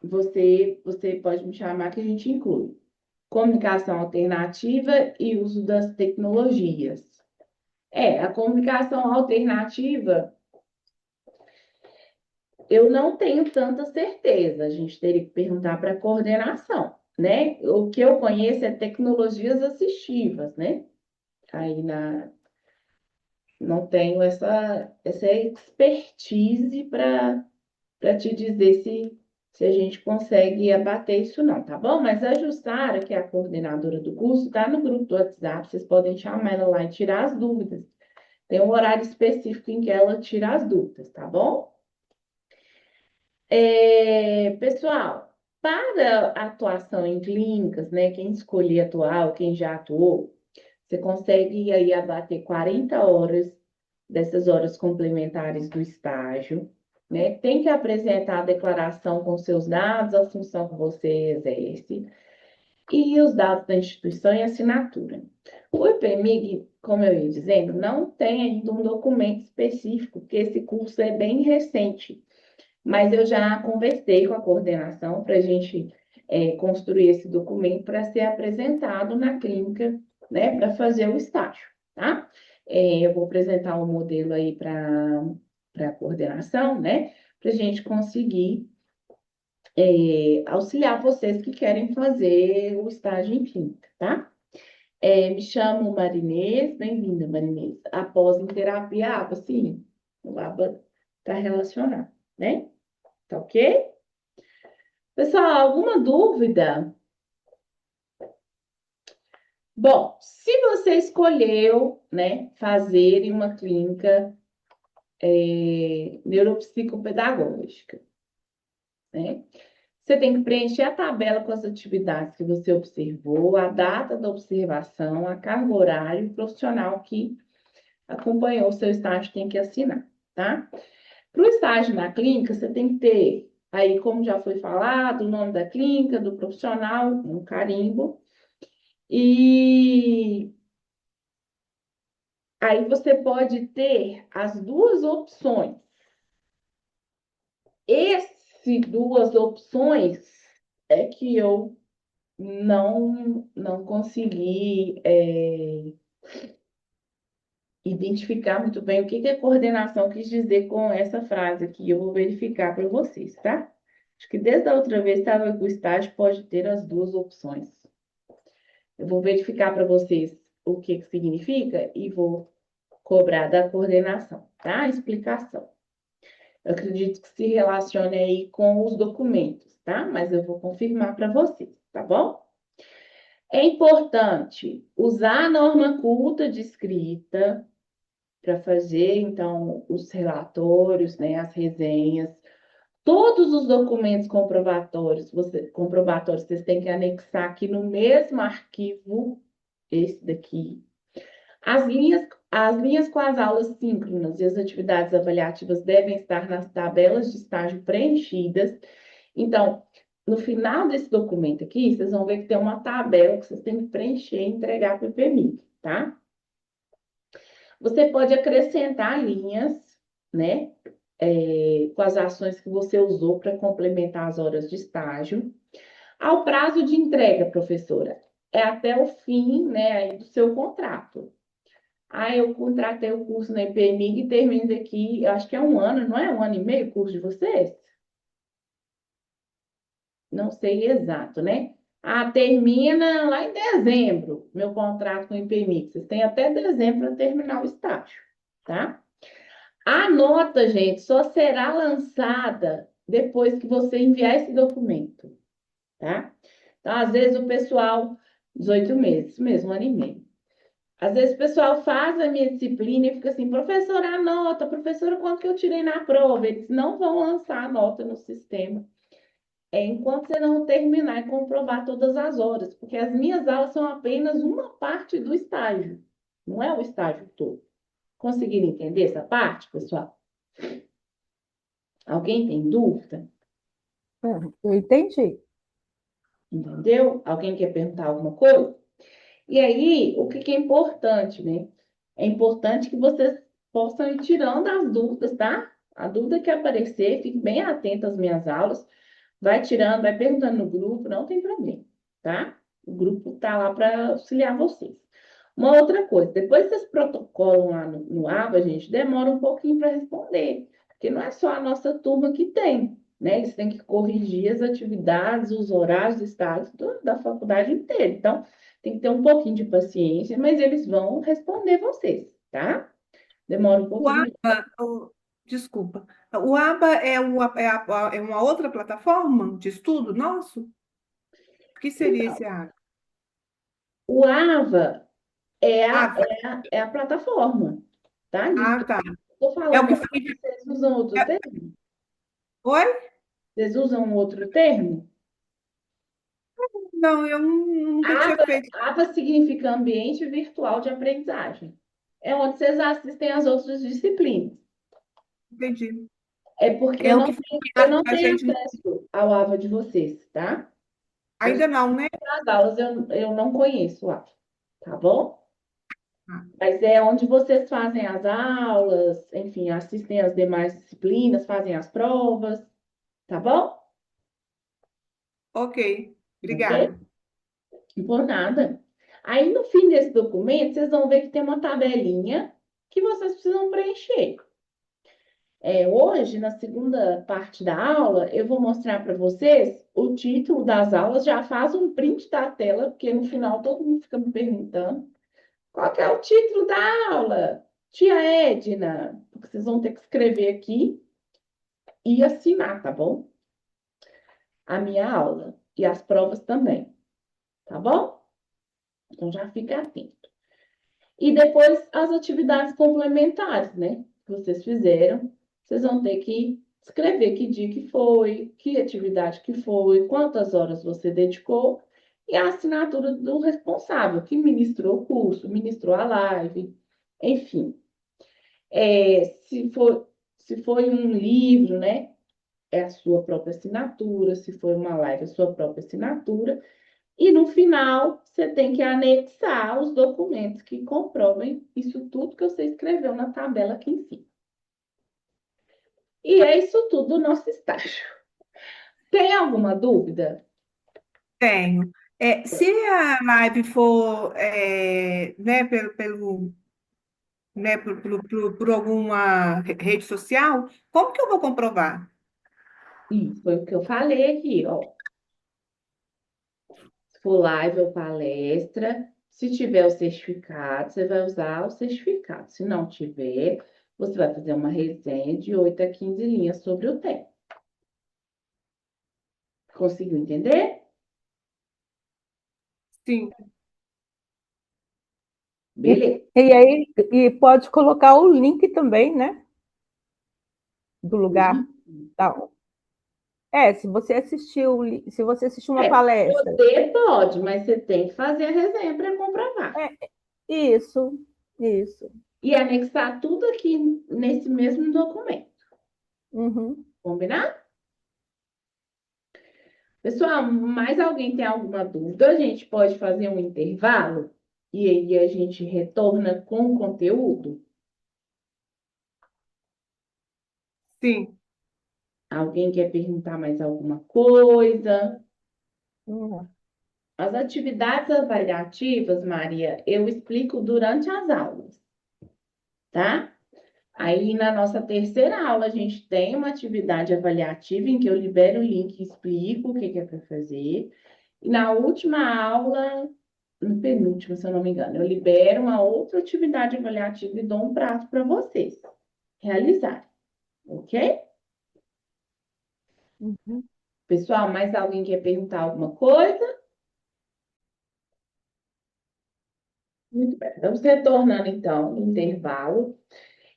você pode me chamar que a gente inclui. Comunicação alternativa e uso das tecnologias. A comunicação alternativa, eu não tenho tanta certeza. A gente teria que perguntar para a coordenação, né? O que eu conheço é tecnologias assistivas, né? Aí não tenho essa expertise para te dizer se a gente consegue abater isso não, tá bom? Mas a Jussara, que é a coordenadora do curso, está no grupo do WhatsApp, vocês podem chamar ela lá e tirar as dúvidas. Tem um horário específico em que ela tira as dúvidas, tá bom? Pessoal, para a atuação em clínicas, né? Quem escolher atuar ou quem já atuou, você consegue aí abater 40 horas dessas horas complementares do estágio. né? Tem que apresentar a declaração com seus dados, a função que você exerce e os dados da instituição e assinatura. O IPMIG, como eu ia dizendo, não tem ainda um documento específico, porque esse curso é bem recente, mas eu já conversei com a coordenação para a gente construir esse documento para ser apresentado na clínica, né, para fazer o estágio, tá? Eu vou apresentar um modelo aí para a coordenação, né, para a gente conseguir auxiliar vocês que querem fazer o estágio em clínica, tá? Me chamo Marinês, bem-vinda, Marinês. Após em terapia, aba, sim, o aba está relacionado, né? Tá ok? Pessoal, alguma dúvida? Bom, se você escolheu, né, fazer em uma clínica neuropsicopedagógica, né? Você tem que preencher a tabela com as atividades que você observou, a data da observação, a carga horária, o profissional que acompanhou o seu estágio tem que assinar, tá? Para o estágio na clínica, você tem que ter, aí, como já foi falado, o nome da clínica, do profissional, um carimbo, e aí você pode ter as duas opções. Esse duas opções é que eu não consegui identificar muito bem o que a coordenação quis dizer com essa frase aqui. Eu vou verificar para vocês, tá? Acho que desde a outra vez estava que o estágio pode ter as duas opções. Eu vou verificar para vocês o que significa e vou cobrar da coordenação, tá? A explicação. Eu acredito que se relacione aí com os documentos, tá? Mas eu vou confirmar para vocês, tá bom? É importante usar a norma culta de escrita para fazer, então, os relatórios, né, as resenhas. Todos os documentos comprobatórios, vocês têm que anexar aqui no mesmo arquivo, esse daqui. As linhas com as aulas síncronas e as atividades avaliativas devem estar nas tabelas de estágio preenchidas. Então, no final desse documento aqui, vocês vão ver que tem uma tabela que vocês têm que preencher e entregar para o IPMIG, tá? Você pode acrescentar linhas, né? Com as ações que você usou para complementar as horas de estágio. Ao prazo de entrega, professora, é até o fim, né, aí do seu contrato. Eu contratei o curso na IPMIG e termino daqui, eu acho que é um ano, não é? Um ano e meio o curso de vocês? Não sei exato, né? Termina lá em dezembro, meu contrato com o IPMIG. Vocês têm até dezembro para terminar o estágio, tá? A nota, gente, só será lançada depois que você enviar esse documento, tá? Então, às vezes o pessoal, 18 meses, mesmo, um ano e meio. Às vezes o pessoal faz a minha disciplina e fica assim, professora, a nota, professora, quanto que eu tirei na prova? Eles não vão lançar a nota no sistema enquanto você não terminar e comprovar todas as horas, porque as minhas aulas são apenas uma parte do estágio, não é o estágio todo. Conseguiram entender essa parte, pessoal? Alguém tem dúvida? Eu entendi. Entendeu? Alguém quer perguntar alguma coisa? E aí, o que é importante, né? É importante que vocês possam ir tirando as dúvidas, tá? A dúvida que aparecer, fique bem atento às minhas aulas. Vai tirando, vai perguntando no grupo, não tem problema, tá? O grupo tá lá para auxiliar vocês. Uma outra coisa, depois que vocês protocolam lá no ABA, gente, demora um pouquinho para responder, porque não é só a nossa turma que tem, né? Eles têm que corrigir as atividades, os horários, estágios da faculdade inteira. Então, tem que ter um pouquinho de paciência, mas eles vão responder vocês, tá? Demora um O pouquinho. ABA, desculpa, o ABA é uma outra plataforma de estudo nosso? O que seria Então, esse ABA? o AVA AVA. é a plataforma, tá? Tá. Estou É o falando, que foi. vocês usam outro termo? Oi? Vocês usam um outro termo? Não, eu nunca tinha feito. AVA significa Ambiente Virtual de Aprendizagem. É onde vocês assistem às outras disciplinas. Entendi. É porque É o que foi eu enviado não para a tenho gente. acesso ao AVA de vocês, tá? Ainda não, né? As aulas eu não conheço o AVA, tá bom? Ah, Mas é onde vocês fazem as aulas, enfim, assistem às demais disciplinas, fazem as provas, tá bom? ok, Ok? obrigada. Por nada. Aí, no fim desse documento, vocês vão ver que tem uma tabelinha que vocês precisam preencher. Hoje, na segunda parte da aula, eu vou mostrar para vocês o título das aulas. Já faz um print da tela, porque no final todo mundo fica me perguntando qual que é o título da aula, tia Edna, porque vocês vão ter que escrever aqui e assinar, tá bom? A minha aula e as provas também, tá bom? Então já fica atento. E depois as atividades complementares, né? Que vocês fizeram, vocês vão ter que escrever que dia que foi, que atividade que foi, quantas horas você dedicou e a assinatura do responsável, que ministrou o curso, ministrou a live, enfim. Se foi um livro, né? É a sua própria assinatura, se for uma live, a sua própria assinatura. E no final, você tem que anexar os documentos que comprovem isso tudo que você escreveu na tabela aqui em cima. E é isso tudo do nosso estágio. Tem alguma dúvida? Tenho. Se a live for, né, por alguma rede social, como que eu vou comprovar? Isso foi o que eu falei aqui, ó. Se for live ou palestra, se tiver o certificado, você vai usar o certificado. Se não tiver, você vai fazer uma resenha de 8 a 15 linhas sobre o tema. Conseguiu entender? Sim. Beleza. E aí, e pode colocar o link também, né? Do lugar. Tal. Se você assistiu uma palestra. Poder pode, mas você tem que fazer a resenha para comprovar. Isso, isso. E anexar tudo aqui nesse mesmo documento. Uhum. Combinado? Pessoal, mais alguém tem alguma dúvida? A gente pode fazer um intervalo e aí a gente retorna com o conteúdo? Sim. Alguém quer perguntar mais alguma coisa? Uhum. As atividades avaliativas, Maria, eu explico durante as aulas, tá? Aí, na nossa terceira aula, a gente tem uma atividade avaliativa em que eu libero o link e explico o que é para fazer. E na última aula, no penúltimo, se eu não me engano, eu libero uma outra atividade avaliativa e dou um prazo para vocês realizarem, ok? Uhum. Pessoal, mais alguém quer perguntar alguma coisa? Muito bem, vamos retornando então no intervalo.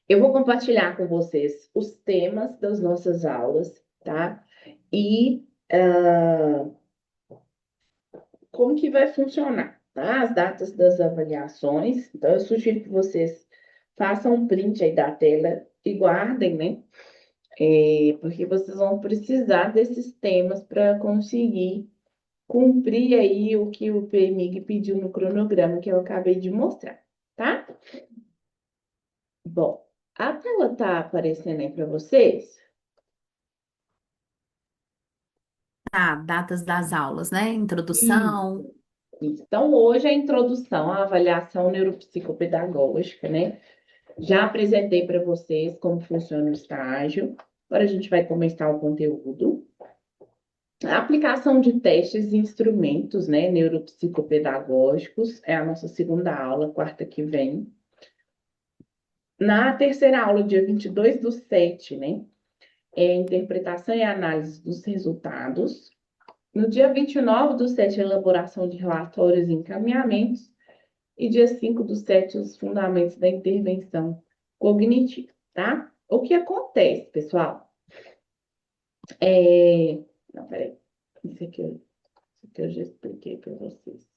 Eu vou compartilhar com vocês os temas das nossas aulas, tá? E como que vai funcionar, tá? As datas das avaliações. Então, eu sugiro que vocês façam um print aí da tela e guardem, né? Porque vocês vão precisar desses temas para conseguir cumprir aí o que o PMIG pediu no cronograma que eu acabei de mostrar, tá? Bom, a tela tá aparecendo aí para vocês? Tá, datas das aulas, né? Introdução. Isso. Então, hoje a introdução à avaliação neuropsicopedagógica, né? Já apresentei para vocês como funciona o estágio. Agora a gente vai começar o conteúdo. A aplicação de testes e instrumentos, né, neuropsicopedagógicos, é a nossa segunda aula, quarta que vem. Na terceira aula, dia 22/7, né, é interpretação e análise dos resultados. No dia 29/7, elaboração de relatórios e encaminhamentos. E dia 5/7, os fundamentos da intervenção cognitiva, tá? O que acontece, pessoal? Não, peraí. Isso aqui eu já expliquei para vocês.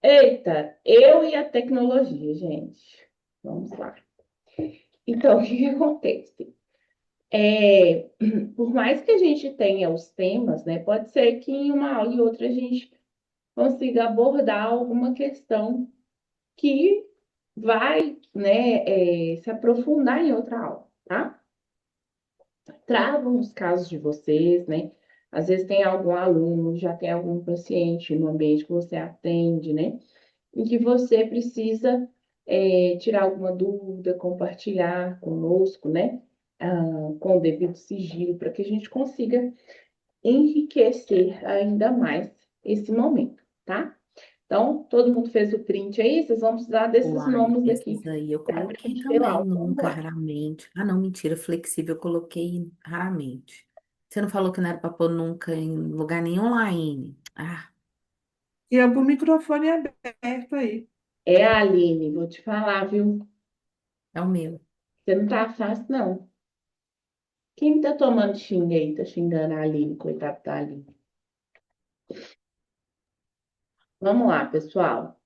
Eita, eu e a tecnologia, gente. Vamos lá. Então, o que acontece? Por mais que a gente tenha os temas, né, pode ser que em uma aula e outra a gente consiga abordar alguma questão que vai, né, se aprofundar em outra aula, tá? Travam os casos de vocês, né? Às vezes tem algum aluno, já tem algum paciente no ambiente que você atende, né? Em que você precisa tirar alguma dúvida, compartilhar conosco, né? Com o devido sigilo, para que a gente consiga enriquecer ainda mais esse momento, tá? Então, todo mundo fez o print aí, vocês vão precisar desses Uai, nomes aqui esses aí eu para coloquei preencher lá. também, Então, vamos nunca, lá. raramente. Ah, não, mentira, flexível eu coloquei raramente. Você não falou que não era para pôr nunca em lugar nenhum online? Ah, E algum microfone aberto aí. É a Aline, vou te falar, viu? é o meu. Você não tá fácil, não. Quem tá tomando xinga aí, tá xingando a Aline, coitado da Aline. Vamos lá, pessoal.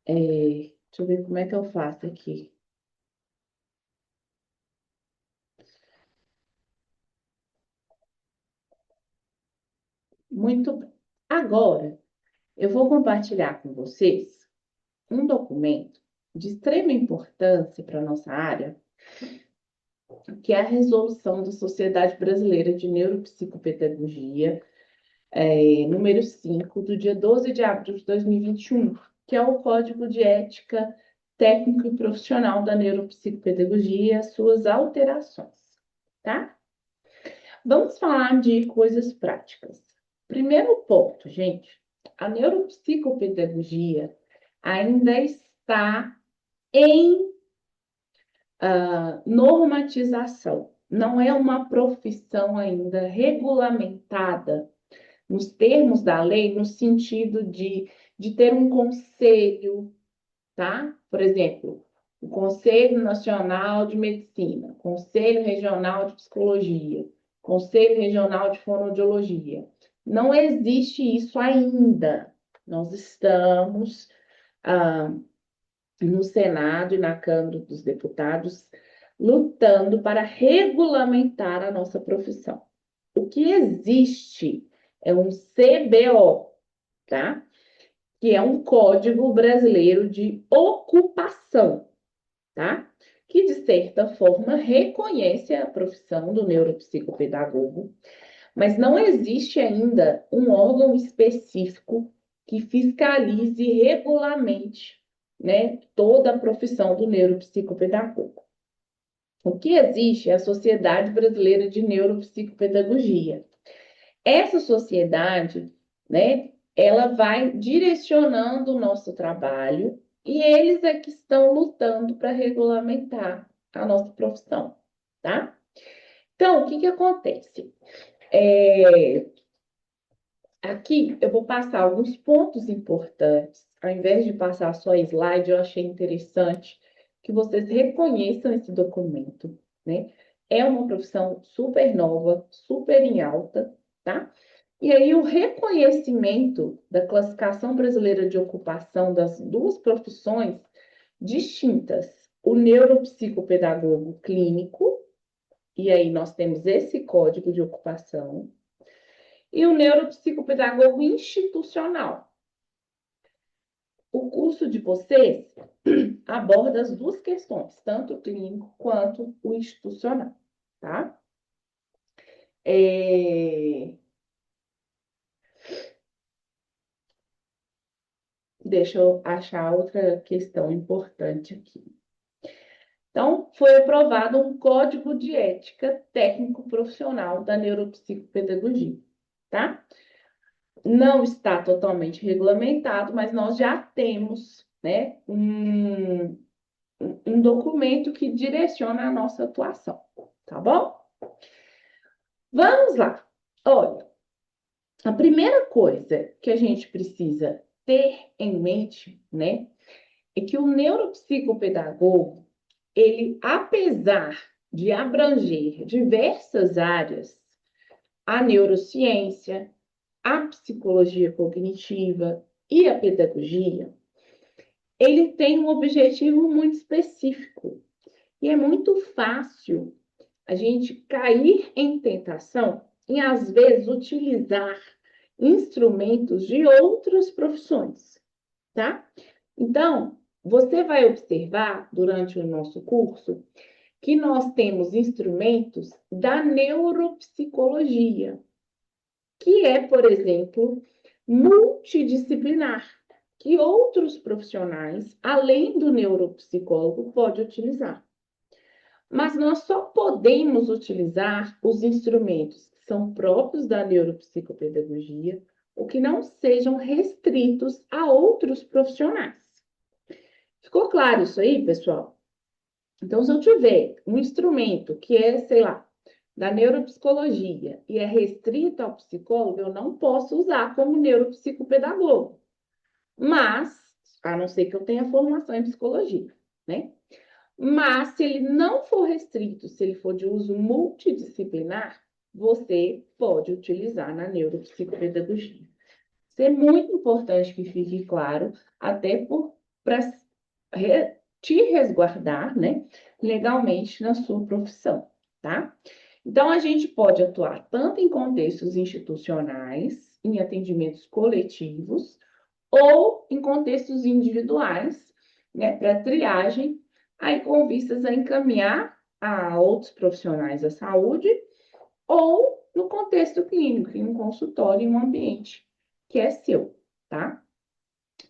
Deixa eu ver como é que eu faço aqui. Muito bem. Agora, eu vou compartilhar com vocês um documento de extrema importância para a nossa área, que é a resolução da Sociedade Brasileira de Neuropsicopedagogia, número 5, do dia 12 de abril de 2021, que é o Código de Ética Técnico e Profissional da Neuropsicopedagogia e as suas alterações, tá? Vamos falar de coisas práticas. Primeiro ponto, gente, a neuropsicopedagogia ainda está em normatização. Não é uma profissão ainda regulamentada nos termos da lei, no sentido de ter um conselho, tá? Por exemplo, o Conselho Nacional de Medicina, Conselho Regional de Psicologia, Conselho Regional de Fonoaudiologia. Não existe isso ainda. Nós estamos no Senado e na Câmara dos Deputados lutando para regulamentar a nossa profissão. O que existe é um CBO, tá? Que é um Código Brasileiro de Ocupação, tá? Que, de certa forma, reconhece a profissão do neuropsicopedagogo, mas não existe ainda um órgão específico que fiscalize e regulamente, né, toda a profissão do neuropsicopedagogo. O que existe é a Sociedade Brasileira de Neuropsicopedagogia. Essa sociedade, né, ela vai direcionando o nosso trabalho e eles é que estão lutando para regulamentar a nossa profissão, tá? Então, o que que acontece? Aqui eu vou passar alguns pontos importantes. Ao invés de passar só slide, eu achei interessante que vocês reconheçam esse documento, né? É uma profissão super nova, super em alta, tá? E aí o reconhecimento da classificação brasileira de ocupação das duas profissões distintas, o neuropsicopedagogo clínico, e aí nós temos esse código de ocupação, e o neuropsicopedagogo institucional. O curso de vocês aborda as duas questões, tanto o clínico quanto o institucional, tá? Deixa eu achar outra questão importante aqui. Então, foi aprovado um Código de Ética Técnico-Profissional da Neuropsicopedagogia, tá? Não está totalmente regulamentado, mas nós já temos, né, um documento que direciona a nossa atuação, tá bom? Vamos lá. Olha, a primeira coisa que a gente precisa ter em mente, né, é que o neuropsicopedagogo, ele, apesar de abranger diversas áreas, a neurociência, a psicologia cognitiva e a pedagogia, ele tem um objetivo muito específico. E é muito fácil a gente cair em tentação em, às vezes, utilizar instrumentos de outras profissões, tá? Então, você vai observar durante o nosso curso que nós temos instrumentos da neuropsicologia, que é, por exemplo, multidisciplinar, que outros profissionais, além do neuropsicólogo, podem utilizar. Mas nós só podemos utilizar os instrumentos que são próprios da neuropsicopedagogia ou que não sejam restritos a outros profissionais. Ficou claro isso aí, pessoal? Então, se eu tiver um instrumento que é, sei lá, da neuropsicologia e é restrito ao psicólogo, eu não posso usar como neuropsicopedagogo. Mas, a não ser que eu tenha formação em psicologia, né? Mas, se ele não for restrito, se ele for de uso multidisciplinar, você pode utilizar na neuropsicopedagogia. Isso é muito importante que fique claro, até para te resguardar, né, legalmente na sua profissão, tá? Então, a gente pode atuar tanto em contextos institucionais, em atendimentos coletivos, ou em contextos individuais, né, para triagem, aí com vistas a encaminhar a outros profissionais da saúde, ou no contexto clínico, em um consultório, em um ambiente que é seu, tá?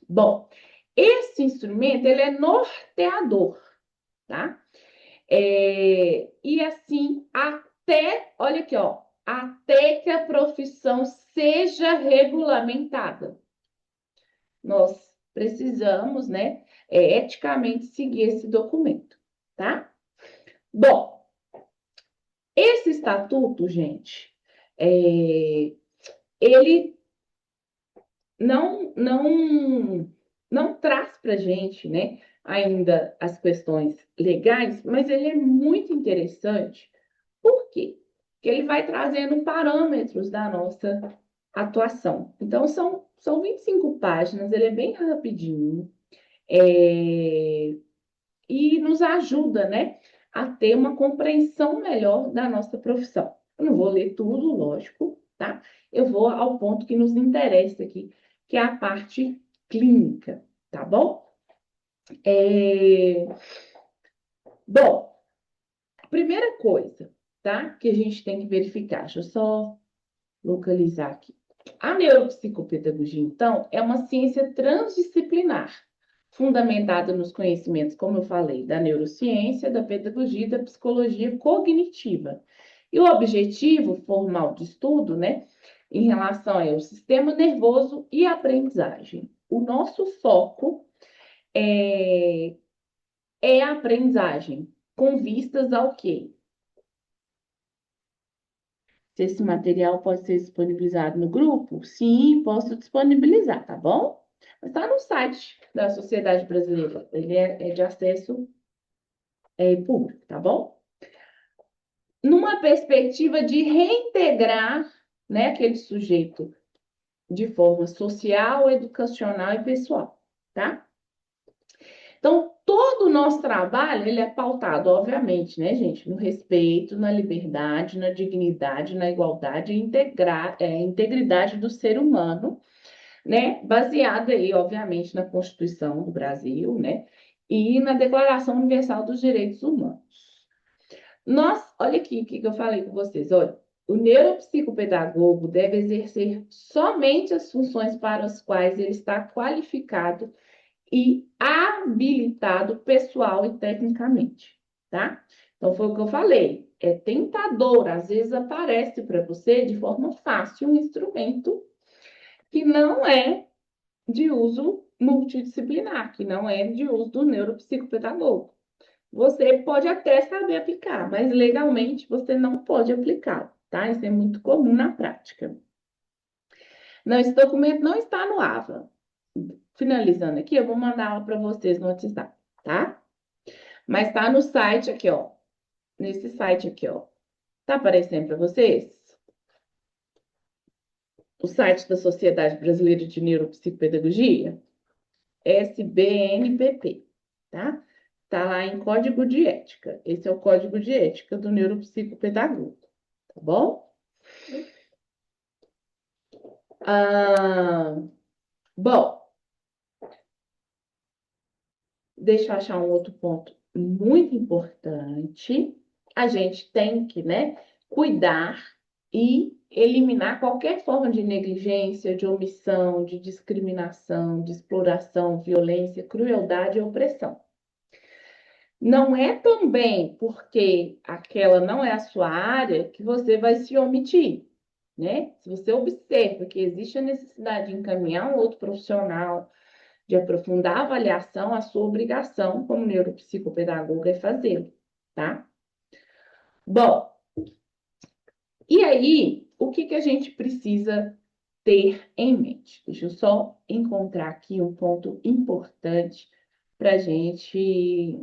Bom, esse instrumento, ele é norteador, tá? E assim, até, olha aqui, ó, até que a profissão seja regulamentada. Nós precisamos, né, eticamente seguir esse documento, tá? Bom, esse estatuto, gente, ele não traz para a gente, né, ainda as questões legais, mas ele é muito interessante. Por quê? Porque ele vai trazendo parâmetros da nossa atuação. Então, são 25 páginas, ele é bem rapidinho, e nos ajuda, né, a ter uma compreensão melhor da nossa profissão. Eu não vou ler tudo, lógico, tá? Eu vou ao ponto que nos interessa aqui, que é a parte clínica, tá bom? Bom, primeira coisa, tá? Que a gente tem que verificar. Deixa eu só localizar aqui. A neuropsicopedagogia, então, é uma ciência transdisciplinar, fundamentada nos conhecimentos, como eu falei, da neurociência, da pedagogia e da psicologia cognitiva. E o objetivo formal de estudo, né, em relação ao sistema nervoso e aprendizagem. O nosso foco é a aprendizagem, com vistas ao quê? Se esse material pode ser disponibilizado no grupo? Sim, posso disponibilizar, tá bom? Mas está no site da Sociedade Brasileira. Ele é de acesso público, tá bom? Numa perspectiva de reintegrar, né, aquele sujeito de forma social, educacional e pessoal, tá? Então, todo o nosso trabalho, ele é pautado, obviamente, né, gente, no respeito, na liberdade, na dignidade, na igualdade e integridade do ser humano, né, baseado aí, obviamente, na Constituição do Brasil, né, e na Declaração Universal dos Direitos Humanos. Olha aqui o que eu falei com vocês, olha, o neuropsicopedagogo deve exercer somente as funções para as quais ele está qualificado e habilitado pessoal e tecnicamente, tá? Então, foi o que eu falei. É tentador, às vezes aparece para você de forma fácil um instrumento que não é de uso multidisciplinar, que não é de uso do neuropsicopedagogo. Você pode até saber aplicar, mas legalmente você não pode aplicar, tá? Isso é muito comum na prática. Não, esse documento não está no AVA. Finalizando aqui, eu vou mandar aula para vocês no WhatsApp, tá? Mas tá no site aqui, ó. Nesse site aqui, ó. Tá aparecendo para vocês? O site da Sociedade Brasileira de Neuropsicopedagogia? SBNPP, tá? Está lá em código de ética. Esse é o código de ética do neuropsicopedagogo, tá bom? Bom, deixa eu achar um outro ponto muito importante. A gente tem que, né, cuidar e eliminar qualquer forma de negligência, de omissão, de discriminação, de exploração, violência, crueldade e opressão. Não é também porque aquela não é a sua área que você vai se omitir, né? Se você observa que existe a necessidade de encaminhar um outro profissional, de aprofundar a avaliação, a sua obrigação como neuropsicopedagoga é fazê-lo, tá? Bom, e aí, o que a gente precisa ter em mente? Deixa eu só encontrar aqui um ponto importante para a gente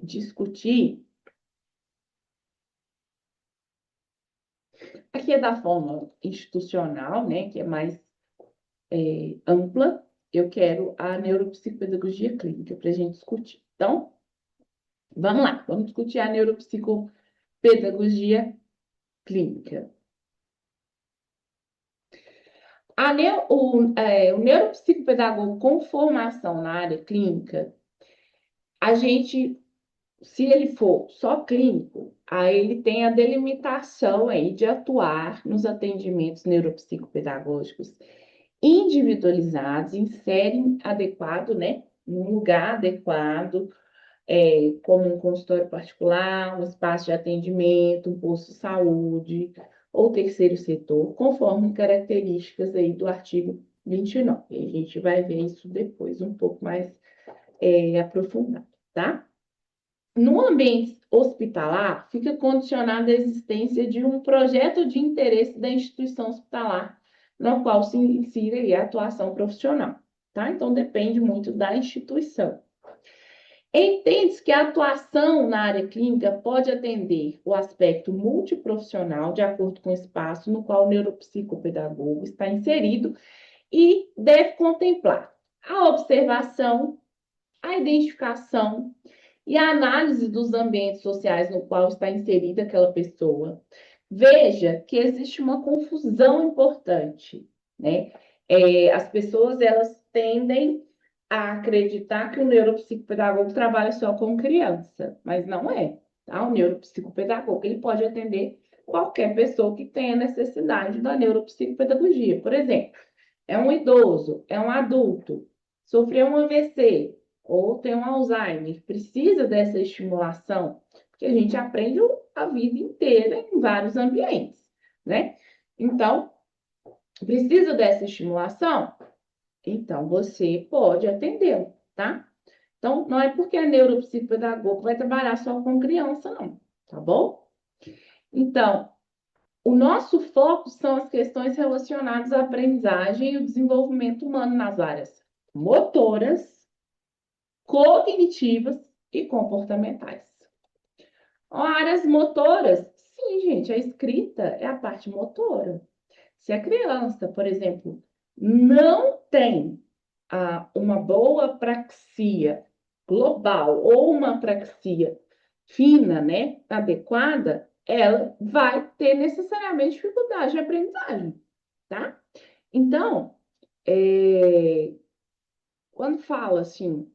discutir. Aqui é da forma institucional, né, que é mais ampla. Eu quero a neuropsicopedagogia clínica para a gente discutir. Então, vamos lá, vamos discutir a neuropsicopedagogia clínica. O neuropsicopedagogo com formação na área clínica, a gente, se ele for só clínico, aí ele tem a delimitação aí de atuar nos atendimentos neuropsicopedagógicos individualizados, em setting adequado, né? Num lugar adequado, como um consultório particular, um espaço de atendimento, um posto de saúde ou terceiro setor, conforme características aí do artigo 29. E a gente vai ver isso depois um pouco mais aprofundado, tá? No ambiente hospitalar, fica condicionada a existência de um projeto de interesse da instituição hospitalar, no qual se insere a atuação profissional, tá? Então, depende muito da instituição. Entende-se que a atuação na área clínica pode atender o aspecto multiprofissional, de acordo com o espaço no qual o neuropsicopedagogo está inserido, e deve contemplar a observação, a identificação e a análise dos ambientes sociais no qual está inserida aquela pessoa. Veja que existe uma confusão importante, né? As pessoas, elas tendem a acreditar que o neuropsicopedagogo trabalha só com criança, mas não é, tá? O neuropsicopedagogo, ele pode atender qualquer pessoa que tenha necessidade da neuropsicopedagogia. Por exemplo, é um idoso, é um adulto, sofreu um AVC ou tem um Alzheimer, precisa dessa estimulação, porque a gente aprende a vida inteira em vários ambientes, né? Então, precisa dessa estimulação? Então, você pode atendê-lo, tá? Então, não é porque é neuropsicopedagogo vai trabalhar só com criança, não, tá bom? Então, o nosso foco são as questões relacionadas à aprendizagem e o desenvolvimento humano nas áreas motoras, cognitivas e comportamentais. Áreas motoras, sim, gente, a escrita é a parte motora. Se a criança, por exemplo, não tem uma boa praxia global ou uma praxia fina, né, adequada, ela vai ter necessariamente dificuldade de aprendizagem, tá? Então, quando fala assim,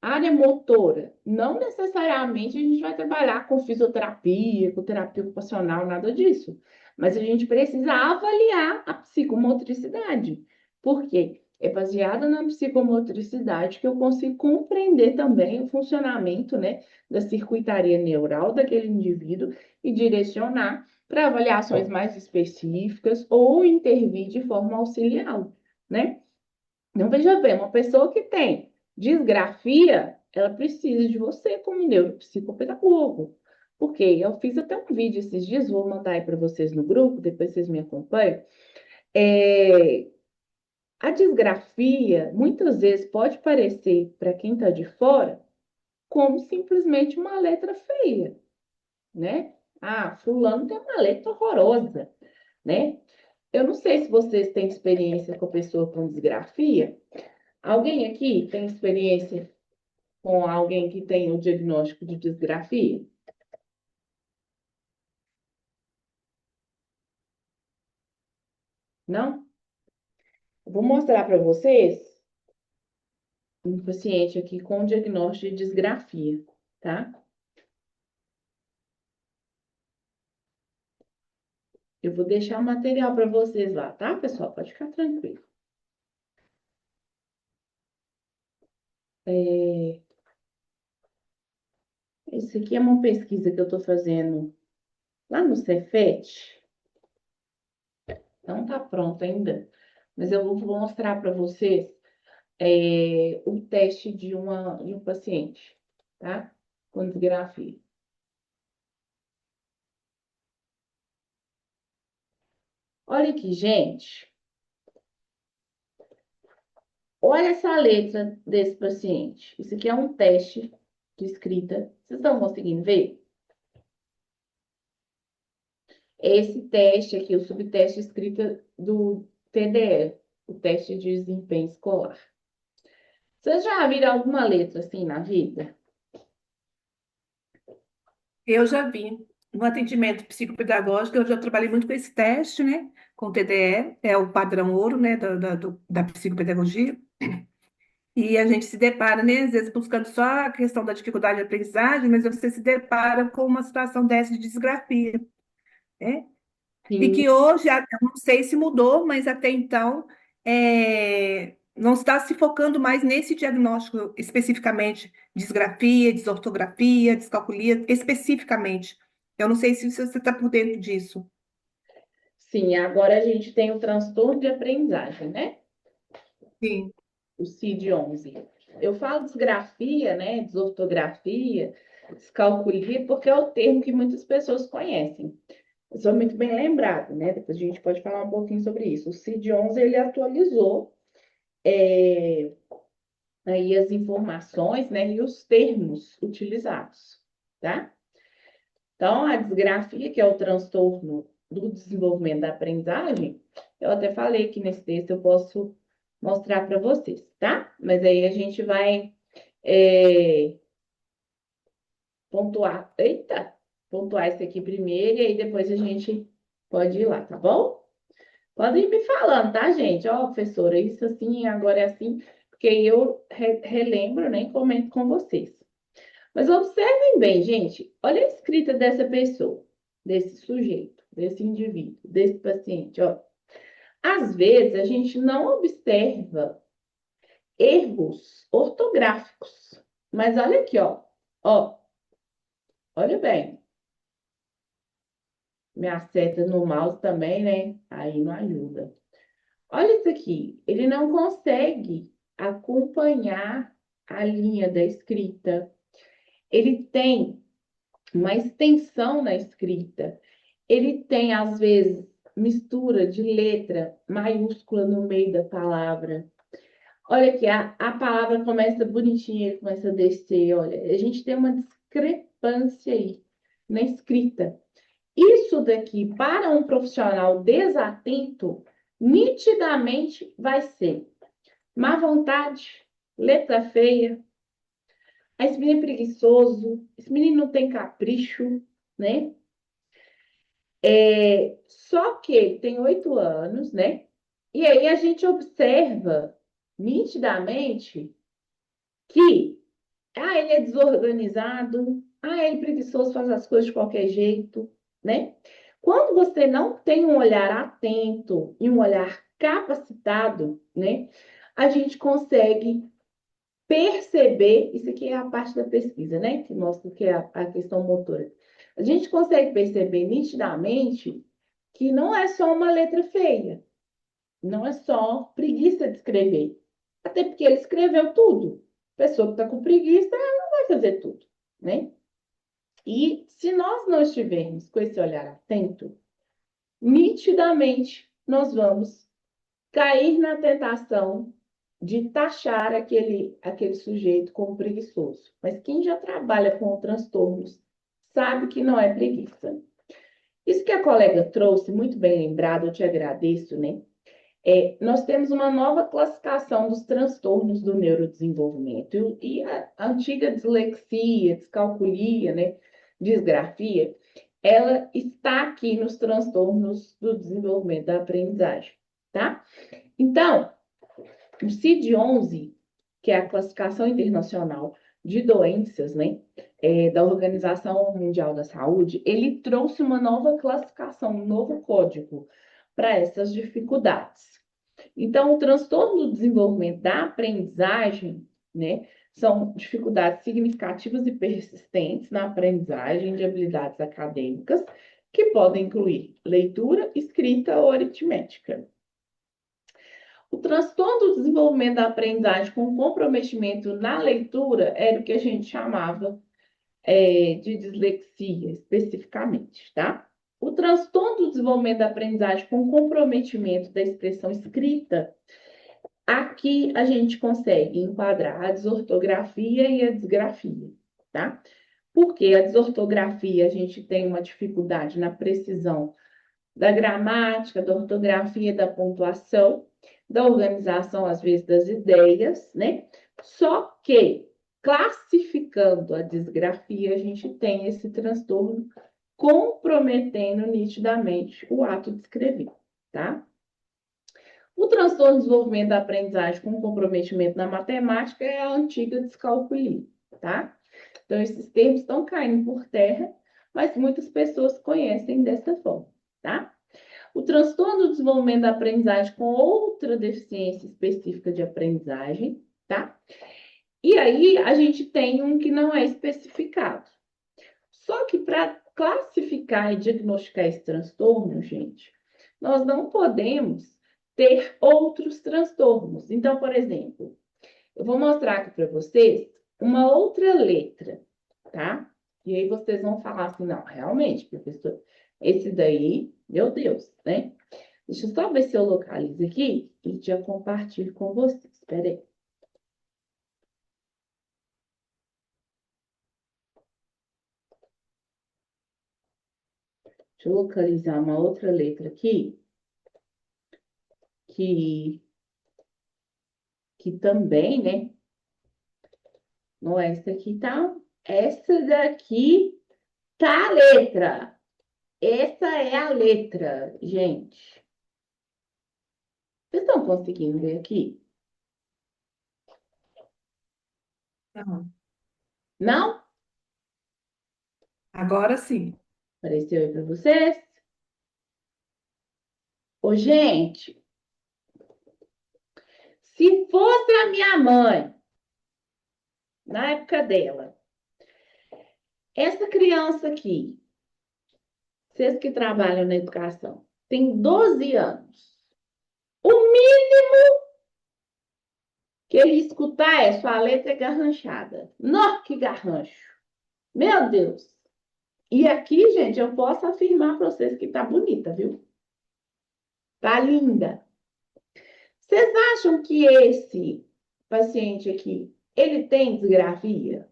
área motora, não necessariamente a gente vai trabalhar com fisioterapia, com terapia ocupacional, nada disso. Mas a gente precisa avaliar a psicomotricidade. Por quê? É baseada na psicomotricidade que eu consigo compreender também o funcionamento, né, da circuitaria neural daquele indivíduo e direcionar para avaliações mais específicas ou intervir de forma auxiliar, né? Então, veja bem, uma pessoa que tem disgrafia, ela precisa de você como neuropsicopedagogo. Porque eu fiz até um vídeo esses dias, vou mandar aí para vocês no grupo, depois vocês me acompanham. A disgrafia, muitas vezes, pode parecer, para quem está de fora, como simplesmente uma letra feia, né? Ah, fulano tem uma letra horrorosa, né? Eu não sei se vocês têm experiência com a pessoa com disgrafia. Alguém aqui tem experiência com alguém que tem o diagnóstico de disgrafia? Não? Eu vou mostrar para vocês um paciente aqui com diagnóstico de disgrafia, tá? Eu vou deixar o material para vocês lá, tá, pessoal? Pode ficar tranquilo. Isso aqui é uma pesquisa que eu estou fazendo lá no Cefet. Não está pronto ainda, mas eu vou mostrar para vocês o teste de um paciente, tá? Com disgrafia. Olha aqui, gente. Olha essa letra desse paciente. Isso aqui é um teste de escrita. Vocês estão conseguindo ver? Esse teste aqui, o subteste de escrita do TDE, o teste de desempenho escolar. Vocês já viram alguma letra assim na vida? Eu já vi. No atendimento psicopedagógico, eu já trabalhei muito com esse teste, né? Com o TDE, é o padrão ouro, né? Da psicopedagogia. E a gente se depara, né? Às vezes buscando só a questão da dificuldade de aprendizagem, mas você se depara com uma situação dessa de disgrafia, né? E Sim. que hoje, eu não sei se mudou, mas até então, não está se focando mais nesse diagnóstico especificamente, disgrafia, desortografia, descalculia, especificamente. Eu não sei se você está por dentro disso. Sim, agora a gente tem o transtorno de aprendizagem, né? Sim. O CID-11. Eu falo disgrafia, né? Desortografia, descalculia, porque é o termo que muitas pessoas conhecem. Eu sou muito bem lembrado, né? Depois a gente pode falar um pouquinho sobre isso. O CID-11, ele atualizou aí as informações, né? E os termos utilizados, tá? Então, a disgrafia, que é o transtorno do desenvolvimento da aprendizagem, eu até falei que nesse texto eu posso mostrar para vocês, tá? Mas aí a gente vai pontuar. Eita! Pontuar isso aqui primeiro e aí depois a gente pode ir lá, tá bom? Podem ir me falando, tá, gente? Ó, professora, isso assim, agora é assim, porque eu relembro, né, e comento com vocês. Mas observem bem, gente, olha a escrita dessa pessoa, desse sujeito, desse indivíduo, desse paciente, ó. Às vezes a gente não observa erros ortográficos, mas olha aqui, ó, olha bem. Minha seta no mouse também, né? Aí não ajuda. Olha isso aqui, ele não consegue acompanhar a linha da escrita. Ele tem uma extensão na escrita. Ele tem, às vezes, mistura de letra maiúscula no meio da palavra. Olha aqui, a palavra começa bonitinha, ele começa a descer. Olha, a gente tem uma discrepância aí na escrita. Isso daqui, para um profissional desatento, nitidamente vai ser má vontade, letra feia, esse menino é preguiçoso, esse menino não tem capricho, né? Só que ele tem 8 anos, né? E aí a gente observa nitidamente que ele é desorganizado, ele é preguiçoso, faz as coisas de qualquer jeito, né? Quando você não tem um olhar atento e um olhar capacitado, né? A gente consegue perceber, isso aqui é a parte da pesquisa, né? Que mostra que é a questão motora. A gente consegue perceber nitidamente que não é só uma letra feia, não é só preguiça de escrever. Até porque ele escreveu tudo. A pessoa que está com preguiça, ela não vai fazer tudo, né? E se nós não estivermos com esse olhar atento, nitidamente nós vamos cair na tentação de taxar aquele sujeito como preguiçoso. Mas quem já trabalha com transtornos sabe que não é preguiça. Isso que a colega trouxe, muito bem lembrado, eu te agradeço, né? Nós temos uma nova classificação dos transtornos do neurodesenvolvimento e a antiga dislexia, descalculia, né, disgrafia, ela está aqui nos transtornos do desenvolvimento da aprendizagem, tá? Então, o CID-11, que é a classificação internacional de doenças, né, da Organização Mundial da Saúde, ele trouxe uma nova classificação, um novo código para essas dificuldades. Então, o transtorno do desenvolvimento da aprendizagem, né, são dificuldades significativas e persistentes na aprendizagem de habilidades acadêmicas, que podem incluir leitura, escrita ou aritmética. O transtorno do desenvolvimento da aprendizagem com comprometimento na leitura era o que a gente chamava de dislexia, especificamente, tá? O transtorno do desenvolvimento da aprendizagem com comprometimento da expressão escrita, aqui a gente consegue enquadrar a desortografia e a disgrafia, tá? Porque a desortografia a gente tem uma dificuldade na precisão da gramática, da ortografia, da pontuação, da organização, às vezes, das ideias, né? Só que, classificando a disgrafia, a gente tem esse transtorno comprometendo nitidamente o ato de escrever, tá? O transtorno de desenvolvimento da aprendizagem com comprometimento na matemática é a antiga descalculia, tá? Então, esses termos estão caindo por terra, mas muitas pessoas conhecem dessa forma, tá? O transtorno do desenvolvimento da aprendizagem com outra deficiência específica de aprendizagem, tá? E aí, a gente tem um que não é especificado. Só que para classificar e diagnosticar esse transtorno, gente, nós não podemos ter outros transtornos. Então, por exemplo, eu vou mostrar aqui para vocês uma outra letra, tá? E aí vocês vão falar assim, não, realmente, professor, esse daí, meu Deus, né? Deixa eu só ver se eu localizo aqui e já compartilho com vocês. Espera aí. Deixa eu localizar uma outra letra aqui que também, né? Não é essa aqui, tá? Essa daqui tá a letra. Essa é a letra, gente. Vocês estão conseguindo ver aqui? Não. Não? Agora sim. Apareceu aí para vocês? Ô, gente, se fosse a minha mãe, na época dela, essa criança aqui, vocês que trabalham na educação, tem 12 anos. O mínimo que ele escutar é sua letra é garranchada. Nó, que garrancho. Meu Deus. E aqui, gente, eu posso afirmar para vocês que tá bonita, viu? Tá linda. Vocês acham que esse paciente aqui, ele tem disgrafia?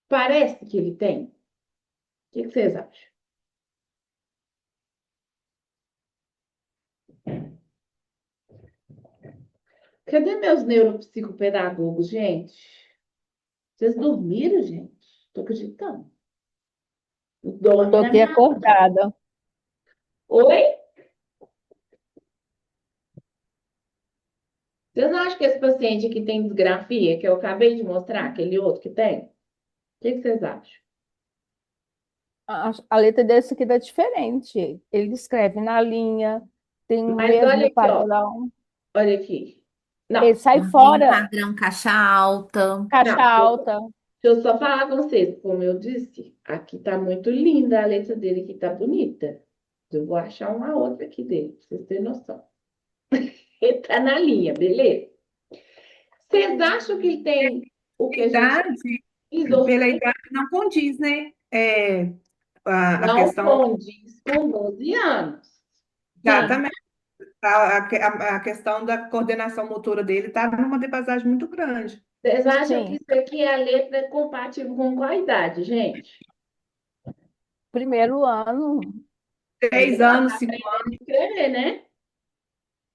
Parece que ele tem. O que vocês acham? Cadê meus neuropsicopedagogos, gente? Vocês dormiram, gente? Tô acreditando. Dorme Estou na aqui minha... acordada. Oi? Vocês não acham que esse paciente aqui tem disgrafia, que eu acabei de mostrar, aquele outro que tem? O que vocês acham? A letra desse aqui tá diferente. Ele escreve na linha, tem o Mas olha mesmo aqui, ó. padrão. Olha aqui. Não, Ele sai Tem fora, padrão caixa alta. caixa não. alta. Deixa eu só falar com vocês. Como eu disse, aqui tá muito linda a letra dele, aqui tá bonita. Eu vou achar uma outra aqui dele, pra vocês terem noção. Ele tá na linha, beleza? Vocês acham que ele tem o que a gente... Pela idade não condiz, né? A Não questão, condiz com 12 anos. exatamente. A questão da coordenação motora dele está numa defasagem muito grande. Vocês acham que Sim, isso aqui é a letra compatível com qual idade, gente? primeiro ano, 3 anos, Tá 5 anos. aprendendo a escrever, né?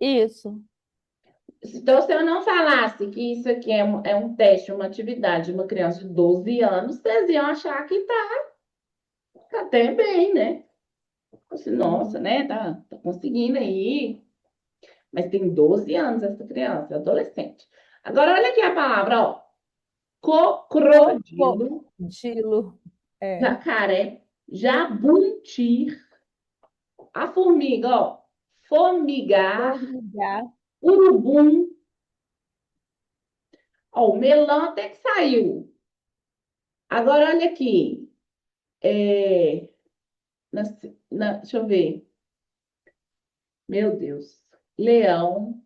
isso. Então, se eu não falasse que isso aqui é um teste, uma atividade de uma criança de 12 anos, vocês iam achar que tá até bem, né? Assim, nossa, né? Tá conseguindo aí. Mas tem 12 anos essa criança, adolescente. Agora, olha aqui a palavra, ó. Crocodilo, Crocodilo. É. jacaré, jabuti, a formiga, ó. Formigar, Formigar. urubum. Ó, o melão até que saiu. Agora, olha aqui. É, deixa eu ver. Meu Deus. Leão.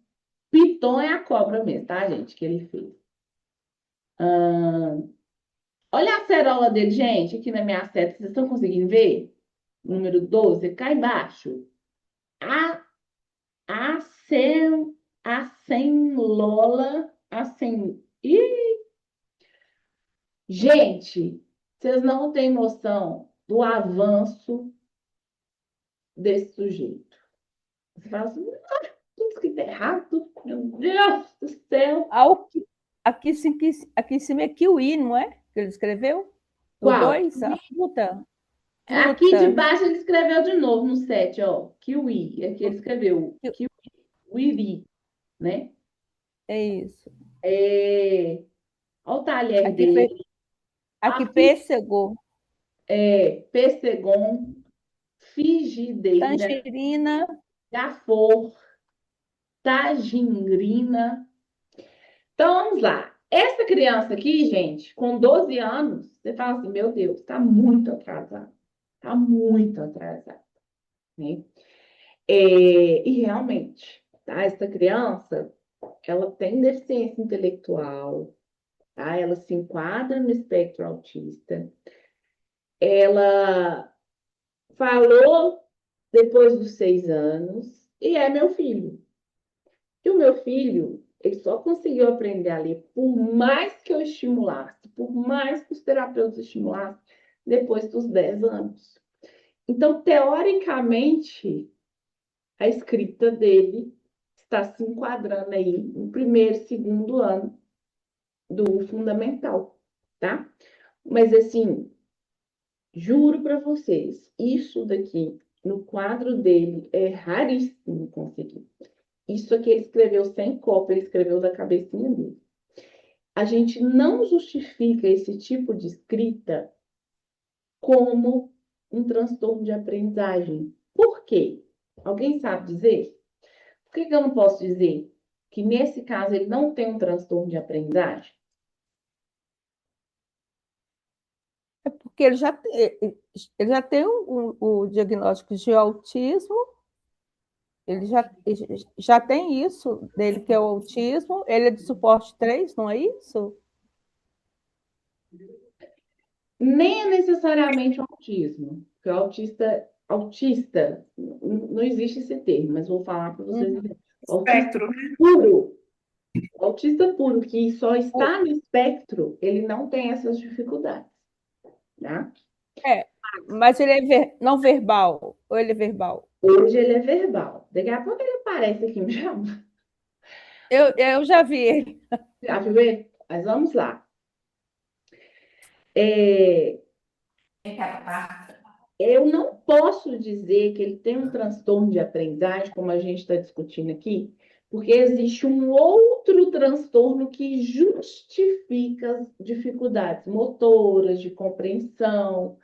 Piton é a cobra mesmo, tá, gente? Que ele fez. Olha a cerola dele, gente, aqui na minha seta. Vocês estão conseguindo ver? Número 12, cá embaixo. A, a, sen, a senlola. Ih, gente, vocês não têm noção do avanço desse sujeito. Você fala assim, tudo escrito errado. Meu Deus do céu. Aqui em cima é kiwi, não é? Que ele escreveu? O Qual? 2, a fruta. Aqui de Fruta. baixo ele escreveu de novo no 7, ó. Kiwi. Aqui ele escreveu kiwi, wiri, né? É isso. Olha o talher Aqui foi, dele. aqui Aqui pêssego, pessegon, frigideira, tangerina. gafor, tagingrina. Então, vamos lá. Essa criança aqui, gente, com 12 anos, você fala assim, meu Deus, tá muito atrasado. Tá muito atrasado, né? E realmente, tá? Essa criança, ela tem deficiência intelectual, tá? Ela se enquadra no espectro autista. Ela falou depois dos 6 anos e é meu filho. E o meu filho, ele só conseguiu aprender a ler por mais que eu estimulasse, por mais que os terapeutas estimulassem, depois dos 10 anos. Então, teoricamente, a escrita dele está se enquadrando aí no primeiro, segundo ano do fundamental, tá? Mas, assim, juro para vocês, isso daqui, no quadro dele, é raríssimo conseguir. Isso aqui ele escreveu sem cópia, ele escreveu da cabecinha dele. A gente não justifica esse tipo de escrita como um transtorno de aprendizagem. Por quê? Alguém sabe dizer? Por que eu não posso dizer que, nesse caso, ele não tem um transtorno de aprendizagem? É porque ele já tem o diagnóstico de autismo, ele já tem isso dele, que é o autismo, ele é de suporte 3, não é isso? Nem é necessariamente o autismo, porque o autista, não existe esse termo, mas vou falar para vocês. O autista Espectro. puro, o autista puro, que só está no espectro, ele não tem essas dificuldades, tá? É, mas ele é não verbal, ou ele é verbal? Hoje ele é verbal. Daqui a pouco ele aparece aqui me chamando. Eu já vi ele. Já viu ele? Mas vamos lá. Eu não posso dizer que ele tem um transtorno de aprendizagem, como a gente está discutindo aqui, porque existe um outro transtorno que justifica as dificuldades motoras, de compreensão,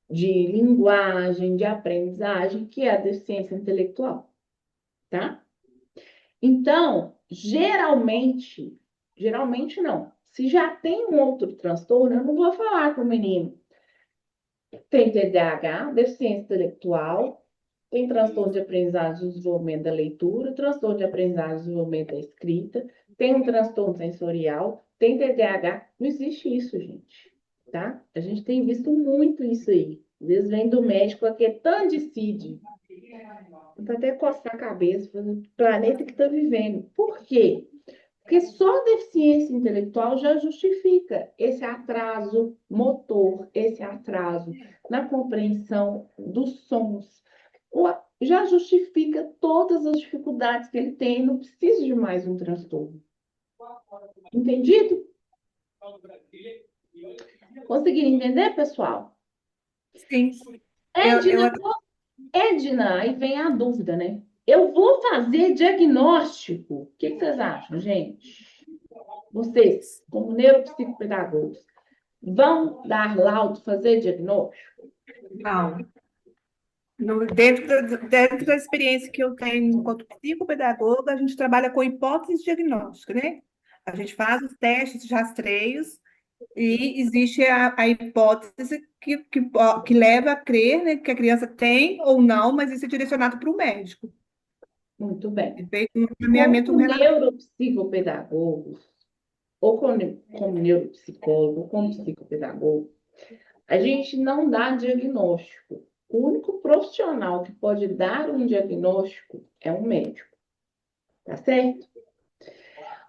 de linguagem, de aprendizagem, que é a deficiência intelectual, tá? Então, geralmente não. Se já tem um outro transtorno, eu não vou falar com o menino. Tem TDAH, deficiência intelectual, tem transtorno de aprendizagem e desenvolvimento da leitura, transtorno de aprendizagem e desenvolvimento da escrita, tem um transtorno sensorial, tem TDAH. Não existe isso, gente, tá? A gente tem visto muito isso aí. Eles vêm do médico aqui, é tandicídio. Vou até coçar a cabeça, fazer o planeta que está vivendo. Por quê? Porque só a deficiência intelectual já justifica esse atraso motor, esse atraso na compreensão dos sons. Já justifica todas as dificuldades que ele tem, não precisa de mais um transtorno. Entendido? Conseguiram entender, pessoal? Sim. Edna, aí vem a dúvida, né? Eu vou fazer diagnóstico. O que vocês acham, gente? Vocês, como neuropsicopedagogos, vão dar laudo, fazer diagnóstico? Não. Dentro da experiência que eu tenho enquanto psicopedagoga, a gente trabalha com hipótese diagnóstica, né? A gente faz os testes de rastreios e existe a hipótese que leva a crer, né, que a criança tem ou não, mas isso é direcionado para o médico. Muito bem. É feito um encaminhamento Como relacionado. neuropsicopedagogos, ou como neuropsicólogo, ou como psicopedagogo, a gente não dá diagnóstico. O único profissional que pode dar um diagnóstico é um médico. Tá certo?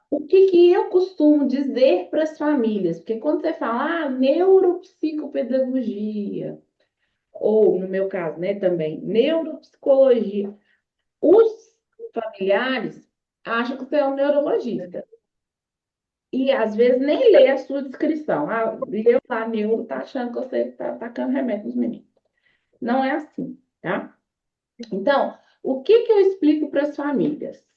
O que eu costumo dizer para as famílias? Porque quando você fala neuropsicopedagogia, ou no meu caso, né, também, neuropsicologia, os familiares acham que você é um neurologista. E às vezes nem lê a sua descrição. Leu lá, neuro, tá achando que você está tacando remédio nos meninos. Não é assim, tá? Então, o que eu explico para as famílias?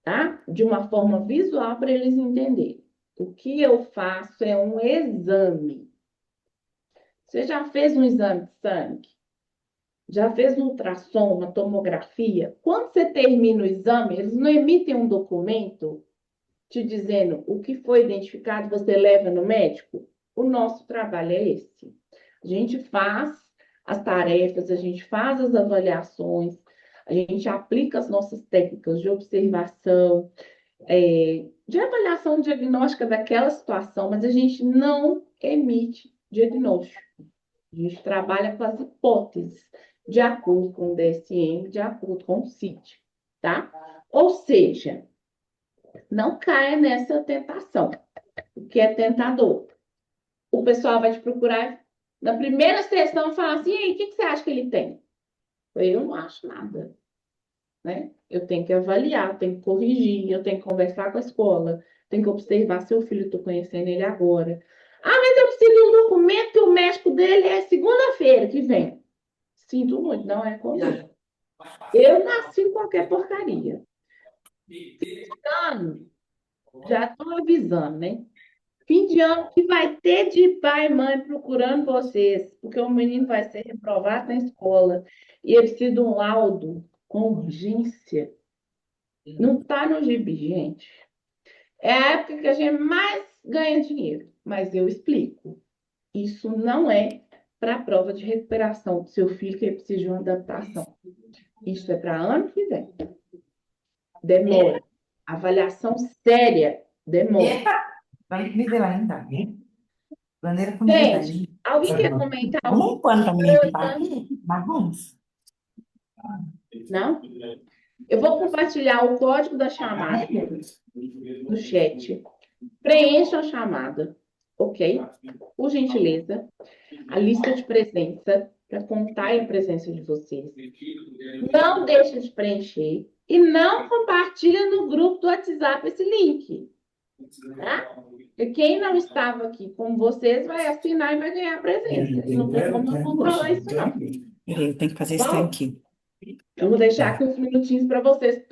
Tá? De uma forma visual para eles entenderem. O que eu faço é um exame. Você já fez um exame de sangue? Já fez um ultrassom, uma tomografia? Quando você termina o exame, eles não emitem um documento te dizendo o que foi identificado, você leva no médico? O nosso trabalho é esse. A gente faz as tarefas, a gente faz as avaliações, a gente aplica as nossas técnicas de observação, de avaliação diagnóstica daquela situação, mas a gente não emite diagnóstico. A gente trabalha com as hipóteses, de acordo com o DSM, de acordo com o CID, tá? Ou seja, não caia nessa tentação, o que é tentador. O pessoal vai te procurar na primeira sessão e falar assim: e aí, o que você acha que ele tem? Eu não acho nada. Né? Eu tenho que avaliar, eu tenho que corrigir, eu tenho que conversar com a escola, tenho que observar seu filho, estou conhecendo ele agora. Mas eu preciso de um documento que o médico dele é segunda-feira que vem. Sinto muito, não é comigo. Eu nasci em qualquer porcaria. Fim de ano, já estou avisando, né? Fim de ano que vai ter de pai e mãe procurando vocês, porque o menino vai ser reprovado na escola e ele precisa de um laudo com urgência. Não está no gibi, gente. É a época que a gente mais ganha dinheiro, mas eu explico. Isso não é para a prova de recuperação do seu filho que precisa de uma adaptação. Isso é para ano que vem. Demora. Avaliação séria demora. Vai me lá então. Bandeira com Gente, alguém quer comentar alguma coisa? Não? Eu vou compartilhar o código da chamada no chat. Preencha a chamada, ok? Por gentileza. A lista de presença, para contar a presença de vocês. Não deixa de preencher. E não compartilha no grupo do WhatsApp esse link. Tá? Porque quem não estava aqui com vocês vai assinar e vai ganhar presença. E não tem como eu controlar isso, não. Eu tenho que fazer isso aqui. Eu vou deixar aqui uns minutinhos para vocês